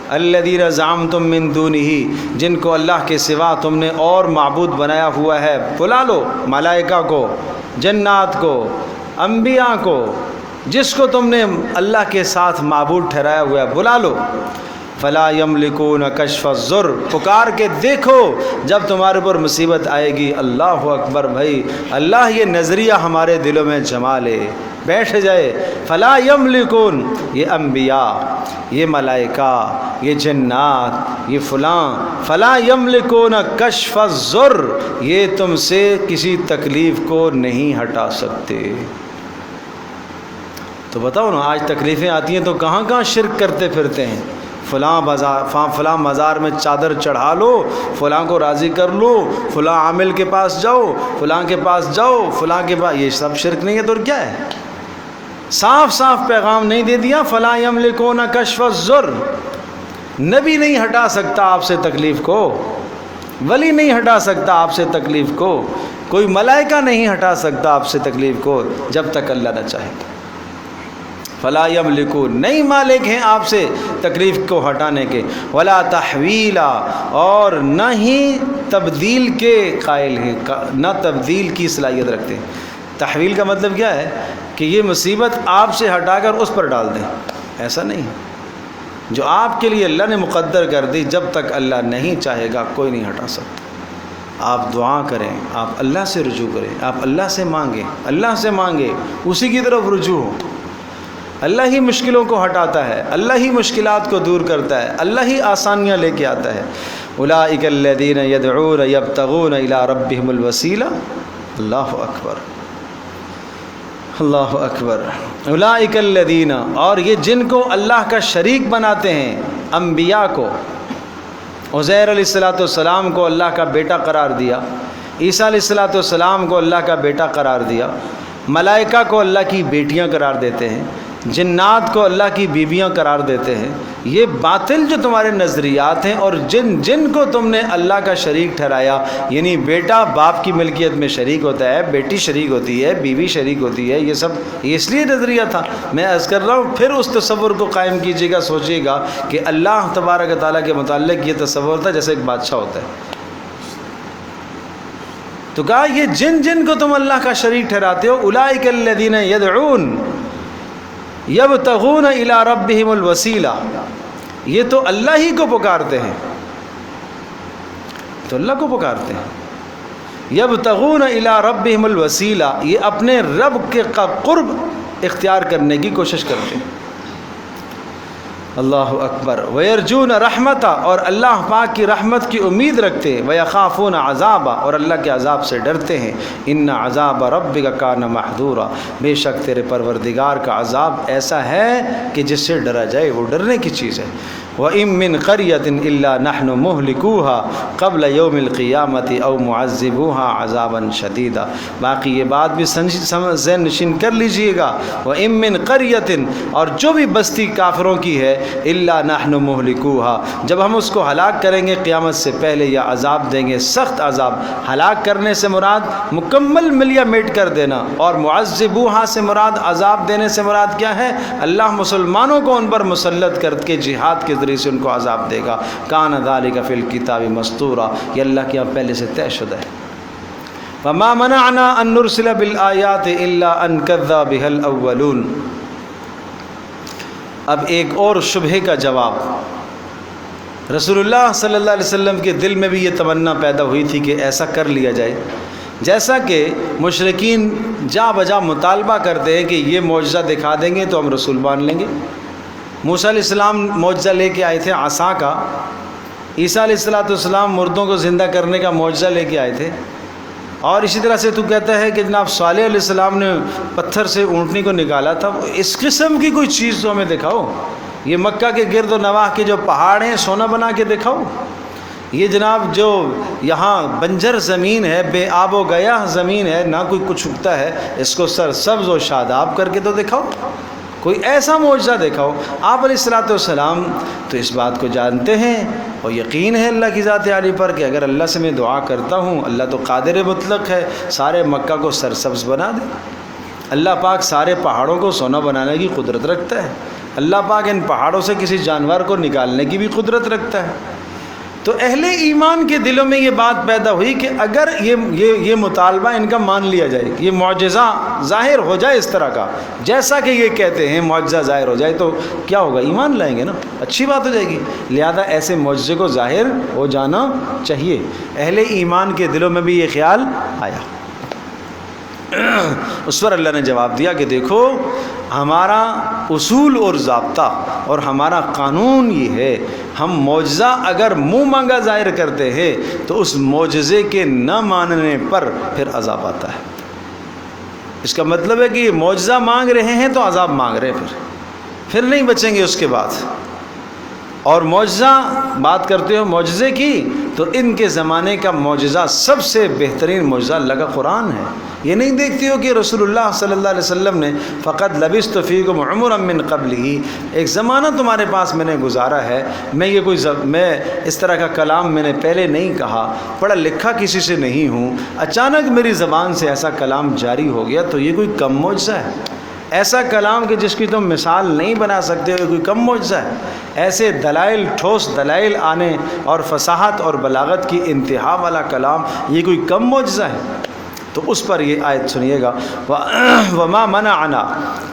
الذین زعمتم من دونہ، جن کو اللہ کے سوا تم نے اور معبود بنایا ہوا ہے، بلا لو، ملائکہ کو، جنات کو، انبیاء کو، جس کو تم نے اللہ کے ساتھ معبود ٹھہرایا ہوا ہے، بلا لو۔ فلا یملکون کشف الضر، پکار کے دیکھو جب تمہارے پر مصیبت آئے گی۔ اللہ اکبر بھائی، اللہ یہ نظریہ ہمارے دلوں میں جما لے، بیٹھ جائے۔ فلا یملکون، یہ انبیاء، یہ ملائکہ، یہ جنات، یہ فلاں، فلا یملکون کشف الضر، یہ تم سے کسی تکلیف کو نہیں ہٹا سکتے۔ تو بتاؤ نا، آج تکلیفیں آتی ہیں تو کہاں کہاں شرک کرتے پھرتے ہیں، فلاں مزار میں چادر چڑھا لو، فلاں کو راضی کر لو، فلاں عامل کے پاس جاؤ، فلاں کے پاس جاؤ، فلاں کے پاس، یہ سب شرک نہیں ہے تو کیا ہے؟ صاف صاف پیغام نہیں دے دیا، فلا یملکون کشف الضر، نبی نہیں ہٹا سکتا آپ سے تکلیف کو، ولی نہیں ہٹا سکتا آپ سے تکلیف کو، کوئی ملائکہ نہیں ہٹا سکتا آپ سے تکلیف کو جب تک اللہ نہ چاہے۔ فلا یملکون، نہیں مالک ہیں آپ سے تکلیف کو ہٹانے کے، ولا تحویلا، اور نہ ہی تبدیل کے قائل ہیں، نہ تبدیل کی صلاحیت رکھتے ہیں۔ تحویل کا مطلب کیا ہے کہ یہ مصیبت آپ سے ہٹا کر اس پر ڈال دیں، ایسا نہیں ہے۔ جو آپ کے لیے اللہ نے مقدر کر دی، جب تک اللہ نہیں چاہے گا کوئی نہیں ہٹا سکتا۔ آپ دعا کریں، آپ اللہ سے رجوع کریں، آپ اللہ سے مانگیں، اللہ سے مانگیں، اسی کی طرف رجوع ہو۔ اللہ ہی مشکلوں کو ہٹاتا ہے، اللہ ہی مشکلات کو دور کرتا ہے، اللہ ہی آسانیاں لے کے آتا ہے۔ اولئک الذین یدعون یبتغون الی ربہم الوسیلہ، اللہ اکبر، اللہ اکبر۔ اولئک الذین، اور یہ جن کو اللہ کا شریک بناتے ہیں، انبیاء کو، عزیر علیہ السلام کو اللہ کا بیٹا قرار دیا، عیسیٰ علیہ السلام کو اللہ کا بیٹا قرار دیا، ملائکہ کو اللہ کی بیٹیاں قرار دیتے ہیں، جنات کو اللہ کی بیویاں قرار دیتے ہیں۔ یہ باطل جو تمہارے نظریات ہیں، اور جن کو تم نے اللہ کا شریک ٹھہرایا، یعنی بیٹا باپ کی ملکیت میں شریک ہوتا ہے، بیٹی شریک ہوتی ہے، بیوی شریک ہوتی ہے، یہ سب اس لیے نظریہ تھا۔ میں عرض کر رہا ہوں، پھر اس تصور کو قائم کیجیے گا، سوچیے گا کہ اللہ تبارک و تعالیٰ کے متعلق یہ تصور تھا جیسے ایک بادشاہ ہوتا ہے۔ تو کہا یہ جن کو تم اللہ کا شریک ٹھہراتے ہو، اولئک الذین یدعون یبتغون الی ربہم الوسیلہ، یہ تو اللہ ہی کو پکارتے ہیں، تو اللہ کو پکارتے ہیں۔ یبتغون الی ربہم الوسیلہ، یہ اپنے رب کے قرب اختیار کرنے کی کوشش کرتے ہیں۔ اللہ اکبر۔ ویرجون رحمتہ، اور اللہ پاک کی رحمت کی امید رکھتے ہیں۔ ویخافون عذابہ، اور اللہ کے عذاب سے ڈرتے ہیں۔ ان عذاب ربک کان محذورا، بے شک تیرے پروردگار کا عذاب ایسا ہے کہ جس سے ڈرا جائے، وہ ڈرنے کی چیز ہے۔ وَإِن مِّن قَرْيَةٍ إِلَّا نَحْنُ مُهْلِكُوهَا قَبْلَ يَوْمِ الْقِيَامَةِ أَوْ مُعَذِّبُوهَا عَذَابًا شَدِيدًا۔ باقی یہ بات بھی ذہن نشین کر لیجئے گا، وَإِن مِّن قَرْيَةٍ، اور جو بھی بستی کافروں کی ہے، إِلَّا نَحْنُ مُهْلِكُوهَا، جب ہم اس کو ہلاک کریں گے قیامت سے پہلے یا عذاب دیں گے، سخت عذاب۔ ہلاک کرنے سے مراد مکمل ملیا میٹ کر دینا، اور معذبوہا سے مراد عذاب دینے سے مراد کیا ہے؟ اللہ مسلمانوں کو ان پر مسلط کر کے جہاد کے ذریعے سے ان کو عذاب دے گا۔ کان ذالک فی الکتاب مستورا، یہ اللہ کے یہاں پہلے سے طے شدہ ہے۔ وما منعنا ان نرسل بالآیات الا ان کذب بها الاولون۔ اب ایک اور شبہے کا جواب۔ رسول اللہ صلی اللہ علیہ وسلم کے دل میں بھی یہ تمنا پیدا ہوئی تھی کہ ایسا کر لیا جائے، جیسا کہ مشرکین جا بجا مطالبہ کرتے ہیں کہ یہ معجزہ دکھا دیں گے تو ہم رسول مان لیں گے۔ موسیٰ علیہ السلام معجزہ لے کے آئے تھے عصا کا، عیسیٰ علیہ السلام مردوں کو زندہ کرنے کا معجزہ لے کے آئے تھے، اور اسی طرح سے تو کہتا ہے کہ جناب صالح علیہ السلام نے پتھر سے اونٹنی کو نکالا تھا۔ اس قسم کی کوئی چیز تو ہمیں دکھاؤ، یہ مکہ کے گرد و نواح کے جو پہاڑ ہیں سونا بنا کے دکھاؤ، یہ جناب جو یہاں بنجر زمین ہے، بے آب و گیاہ زمین ہے، نہ کوئی کچھ اگتا ہے، اس کو سرسبز و شاداب کر کے تو دکھاؤ، کوئی ایسا معجزہ دکھاؤ۔ آپ علیہ السلام تو اس بات کو جانتے ہیں اور یقین ہے اللہ کی ذات عالی پر کہ اگر اللہ سے میں دعا کرتا ہوں، اللہ تو قادر مطلق ہے، سارے مکہ کو سرسبز بنا دے۔ اللہ پاک سارے پہاڑوں کو سونا بنانے کی قدرت رکھتا ہے، اللہ پاک ان پہاڑوں سے کسی جانور کو نکالنے کی بھی قدرت رکھتا ہے۔ تو اہل ایمان کے دلوں میں یہ بات پیدا ہوئی کہ اگر یہ مطالبہ ان کا مان لیا جائے، یہ معجزہ ظاہر ہو جائے اس طرح کا جیسا کہ یہ کہتے ہیں، معجزہ ظاہر ہو جائے تو کیا ہوگا؟ ایمان لائیں گے نا، اچھی بات ہو جائے گی۔ لہذا ایسے معجزے کو ظاہر ہو جانا چاہیے۔ اہل ایمان کے دلوں میں بھی یہ خیال آیا۔ اس پر اللہ نے جواب دیا کہ دیکھو، ہمارا اصول اور ضابطہ اور ہمارا قانون یہ ہے، ہم معجزہ اگر منہ مانگا ظاہر کرتے ہیں تو اس معجزے کے نہ ماننے پر پھر عذاب آتا ہے۔ اس کا مطلب ہے کہ یہ معجزہ مانگ رہے ہیں تو عذاب مانگ رہے ہیں، پھر نہیں بچیں گے اس کے بعد۔ اور معجزہ بات کرتے ہو معجزے کی، تو ان کے زمانے کا معجزہ سب سے بہترین معجزہ اللہ کا قرآن ہے۔ یہ نہیں دیکھتی ہو کہ رسول اللہ صلی اللہ علیہ وسلم نے فقط لبثت فیکم عمرا من قبلہ، ایک زمانہ تمہارے پاس میں نے گزارا ہے، میں اس طرح کا کلام میں نے پہلے نہیں کہا، پڑھا لکھا کسی سے نہیں ہوں، اچانک میری زبان سے ایسا کلام جاری ہو گیا، تو یہ کوئی کم معجزہ ہے؟ ایسا کلام کہ جس کی تم مثال نہیں بنا سکتے ہو، کوئی کم معجزہ ہے؟ ایسے دلائل، ٹھوس دلائل آنے اور فصاحت اور بلاغت کی انتہا والا کلام، یہ کوئی کم معجزہ ہے؟ تو اس پر یہ آیت سنیے گا، وما منعنا،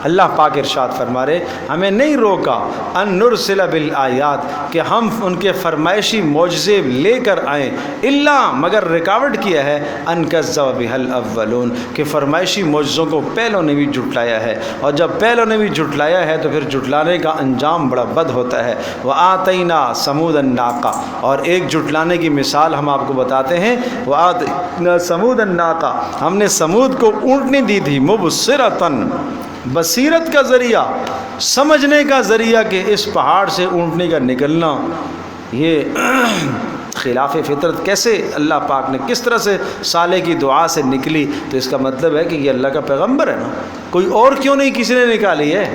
اللہ پاک ارشاد فرما رہے ہمیں نہیں روکا، ان نرسل بالآیات، کہ ہم ان کے فرمائشی معجزے لے کر آئیں، الا، مگر رکاوٹ کیا ہے، ان کذب بها الاولون، کہ فرمائشی معجزوں کو پہلوں نے بھی جھٹلایا ہے، اور جب پہلوں نے بھی جھٹلایا ہے تو پھر جھٹلانے کا انجام بڑا بد ہوتا ہے۔ وآتینا ثمود الناقہ، اور ایک جھٹلانے کی مثال ہم آپ کو بتاتے ہیں، وآتینا ثمود الناقہ، ہم نے سمود کو اونٹنی دی تھی، مبصرتن، بصیرت کا ذریعہ، سمجھنے کا ذریعہ کہ اس پہاڑ سے اونٹنی کا نکلنا یہ خلاف فطرت کیسے اللہ پاک نے کس طرح سے صالح کی دعا سے نکلی، تو اس کا مطلب ہے کہ یہ اللہ کا پیغمبر ہے نا، کوئی اور کیوں نہیں کسی نے نکالی ہے۔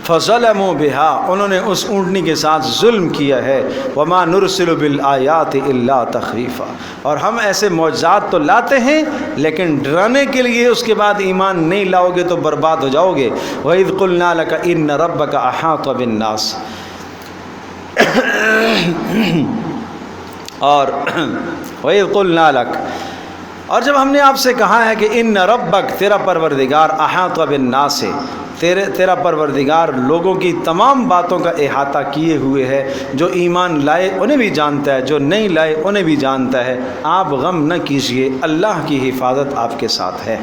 فظلموا بها، انہوں نے اس اونٹنی کے ساتھ ظلم کیا ہے۔ وما نرسل بالآیات الا تخویفا، اور ہم ایسے معجزات تو لاتے ہیں لیکن ڈرانے کے لیے، اس کے بعد ایمان نہیں لاؤ گے تو برباد ہو جاؤ گے۔ وَإِذْ قُلْنَا لَكَ إِنَّ رَبَّكَ أَحَاطَ بِالنَّاسِ، اور وَإِذْ قُلْنَا لَكَ، اور جب ہم نے آپ سے کہا ہے کہ ان ربک، تیرا پروردگار، احاطہ بالناس، تیرا پروردگار لوگوں کی تمام باتوں کا احاطہ کیے ہوئے ہے، جو ایمان لائے انہیں بھی جانتا ہے، جو نہیں لائے انہیں بھی جانتا ہے، آپ غم نہ کیجئے، اللہ کی حفاظت آپ کے ساتھ ہے۔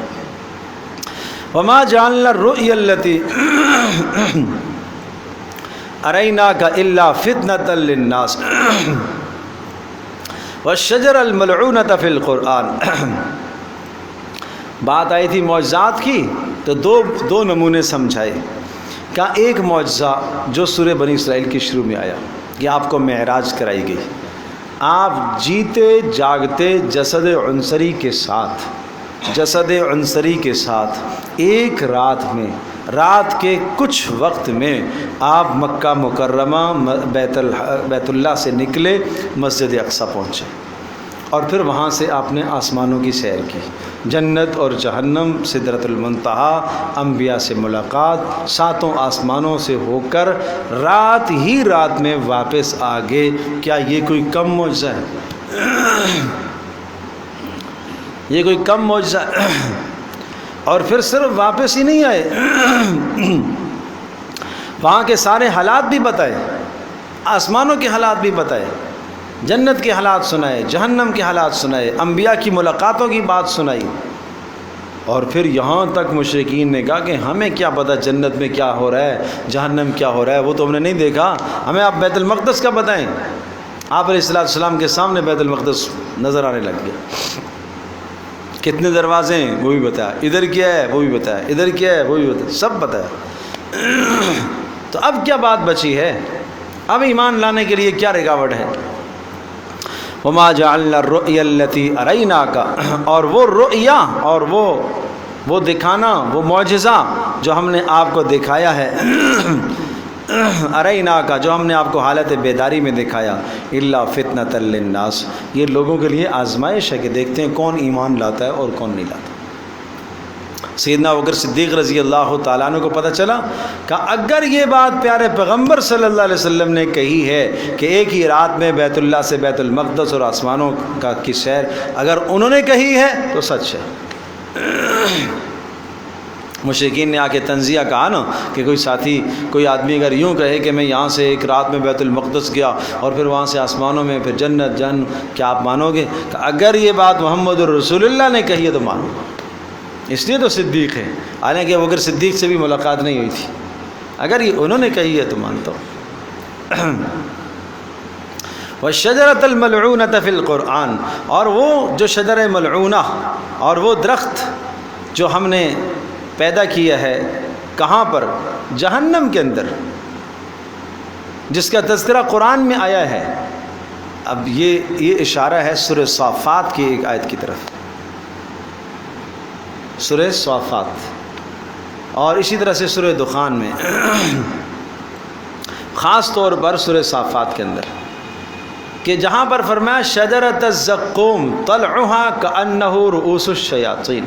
وما جعلنا الرؤيا التي اريناك الا فتنة للناس والشجر الملعونة في القرآن، بات آئی تھی معجزات کی، تو دو نمونے سمجھائے کا ایک معجزہ جو سورہ بنی اسرائیل کے شروع میں آیا کہ آپ کو معراج کرائی گئی، آپ جیتے جاگتے جسد عنصری کے ساتھ ایک رات میں، رات کے کچھ وقت میں آپ مکہ مکرمہ بیت اللہ سے نکلے، مسجد اقصیٰ پہنچے، اور پھر وہاں سے آپ نے آسمانوں کی سیر کی، جنت اور جہنم، سدرۃ المنتہا، انبیاء سے ملاقات، ساتوں آسمانوں سے ہو کر رات ہی رات میں واپس آ گئے۔ کیا یہ کوئی کم معجزہ ہے؟ یہ کوئی کم معجزہ ہے؟ اور پھر صرف واپس ہی نہیں آئے، وہاں کے سارے حالات بھی بتائے، آسمانوں کے حالات بھی بتائے، جنت کے حالات سنائے، جہنم کے حالات سنائے، انبیاء کی ملاقاتوں کی بات سنائی۔ اور پھر یہاں تک مشرکین نے کہا کہ ہمیں کیا پتہ جنت میں کیا ہو رہا ہے، جہنم کیا ہو رہا ہے، وہ تو ہم نے نہیں دیکھا، ہمیں آپ بیت المقدس کا بتائیں۔ آپ علیہ السلام کے سامنے بیت المقدس نظر آنے لگ گیا، کتنے دروازے ہیں وہ بھی بتایا، ادھر کیا ہے وہ بھی بتایا، ادھر کیا ہے وہ بھی بتایا، سب بتایا۔ تو اب کیا بات بچی ہے؟ اب ایمان لانے کے لیے کیا رکاوٹ ہے؟ وما جعلنا الرؤيا التي اريناك، اور وہ رؤیا اور وہ دکھانا، وہ معجزہ جو ہم نے آپ کو دکھایا ہے، اریناک، جو ہم نے آپ کو حالت بیداری میں دکھایا، الا فتنۃ للناس، یہ لوگوں کے لیے آزمائش ہے کہ دیکھتے ہیں کون ایمان لاتا ہے اور کون نہیں لاتا۔ سیدنا ابوبکر صدیق رضی اللہ تعالیٰ عنہ کو پتہ چلا کہ اگر یہ بات پیارے پیغمبر صلی اللہ علیہ وسلم نے کہی ہے کہ ایک ہی رات میں بیت اللہ سے بیت المقدس اور آسمانوں کی سیر اگر انہوں نے کہی ہے تو سچ ہے۔ مشرکین نے آ کے تنزیہ کہا نا کہ کوئی ساتھی، کوئی آدمی اگر یوں کہے کہ میں یہاں سے ایک رات میں بیت المقدس گیا اور پھر وہاں سے آسمانوں میں، پھر جنت جہنم، کیا آپ مانو گے؟ کہ اگر یہ بات محمد الرسول اللہ نے کہی ہے تو مانو، اس لیے تو صدیق ہے، حالانکہ ابوبکر صدیق سے بھی ملاقات نہیں ہوئی تھی، اگر یہ انہوں نے کہی ہے تو مانتا ہوں۔ وَالشَّجَرَةَ الْمَلْعُونَةَ فِي الْقُرْآنِ، اور وہ جو شجر ملعونہ اور وہ درخت جو ہم نے پیدا کیا ہے، کہاں پر؟ جہنم کے اندر، جس کا تذکرہ قرآن میں آیا ہے۔ اب یہ اشارہ ہے سورہ صافات کی ایک آیت کی طرف، سورہ صافات، اور اسی طرح سے سورہ دخان میں، خاص طور پر سورہ صافات کے اندر، کہ جہاں پر فرمایا شجرۃ الزقوم طلعها كأنه رؤوس الشیاطین،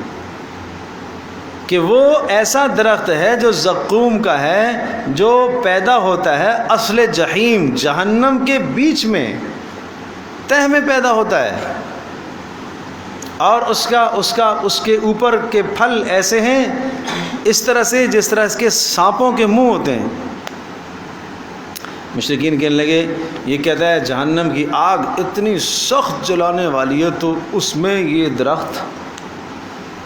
کہ وہ ایسا درخت ہے جو زقوم کا ہے، جو پیدا ہوتا ہے اصل جہیم، جہنم کے بیچ میں، تہ میں پیدا ہوتا ہے، اور اس کے اوپر کے پھل ایسے ہیں اس طرح سے جس طرح اس کے سانپوں کے منہ ہوتے ہیں۔ مشرکین کہنے لگے، یہ کہتا ہے جہنم کی آگ اتنی سخت جلانے والی ہے تو اس میں یہ درخت،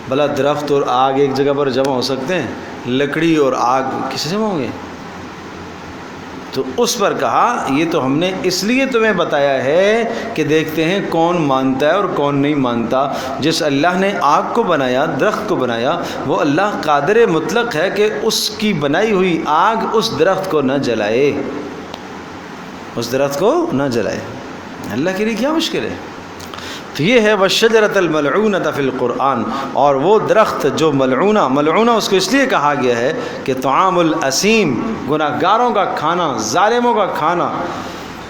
بھلا درخت اور آگ ایک جگہ پر جمع ہو سکتے ہیں؟ لکڑی اور آگ کسے جمع ہوں گے؟ تو اس پر کہا یہ تو ہم نے اس لیے تمہیں بتایا ہے کہ دیکھتے ہیں کون مانتا ہے اور کون نہیں مانتا۔ جس اللہ نے آگ کو بنایا، درخت کو بنایا، وہ اللہ قادر مطلق ہے کہ اس کی بنائی ہوئی آگ اس درخت کو نہ جلائے، اس درخت کو نہ جلائے۔ اللہ کے لیے کیا مشکل ہے؟ تو یہ ہے وَالشَّجَرَةَ الْمَلْعُونَةَ فِي الْقُرْآنِ، اور وہ درخت جو ملعونہ اس کو اس لیے کہا گیا ہے کہ طعام الاسیم، گناہ گاروں کا کھانا، ظالموں کا کھانا،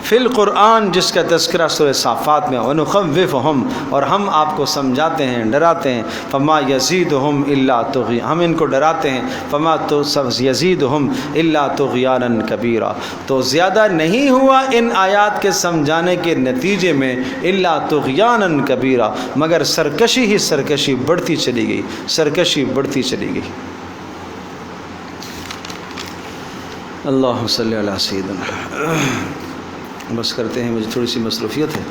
فی القرآن، جس کا تذکرہ سورہ صافات میں، وَنُخَوِّفُهُمْ، اور ہم آپ کو سمجھاتے ہیں، ڈراتے ہیں، فما یزیدہم الا طغیانا، ہم ان کو ڈراتے ہیں، فما یزیدہم الا طغیانا کبیرا، تو زیادہ نہیں ہوا ان آیات کے سمجھانے کے نتیجے میں الا طغیانا کبیرا، مگر سرکشی ہی سرکشی بڑھتی چلی گئی، سرکشی بڑھتی چلی گئی۔ اللہم صلی علی سیدنا، بس کرتے ہیں، مجھے تھوڑی سی مصروفیت ہے۔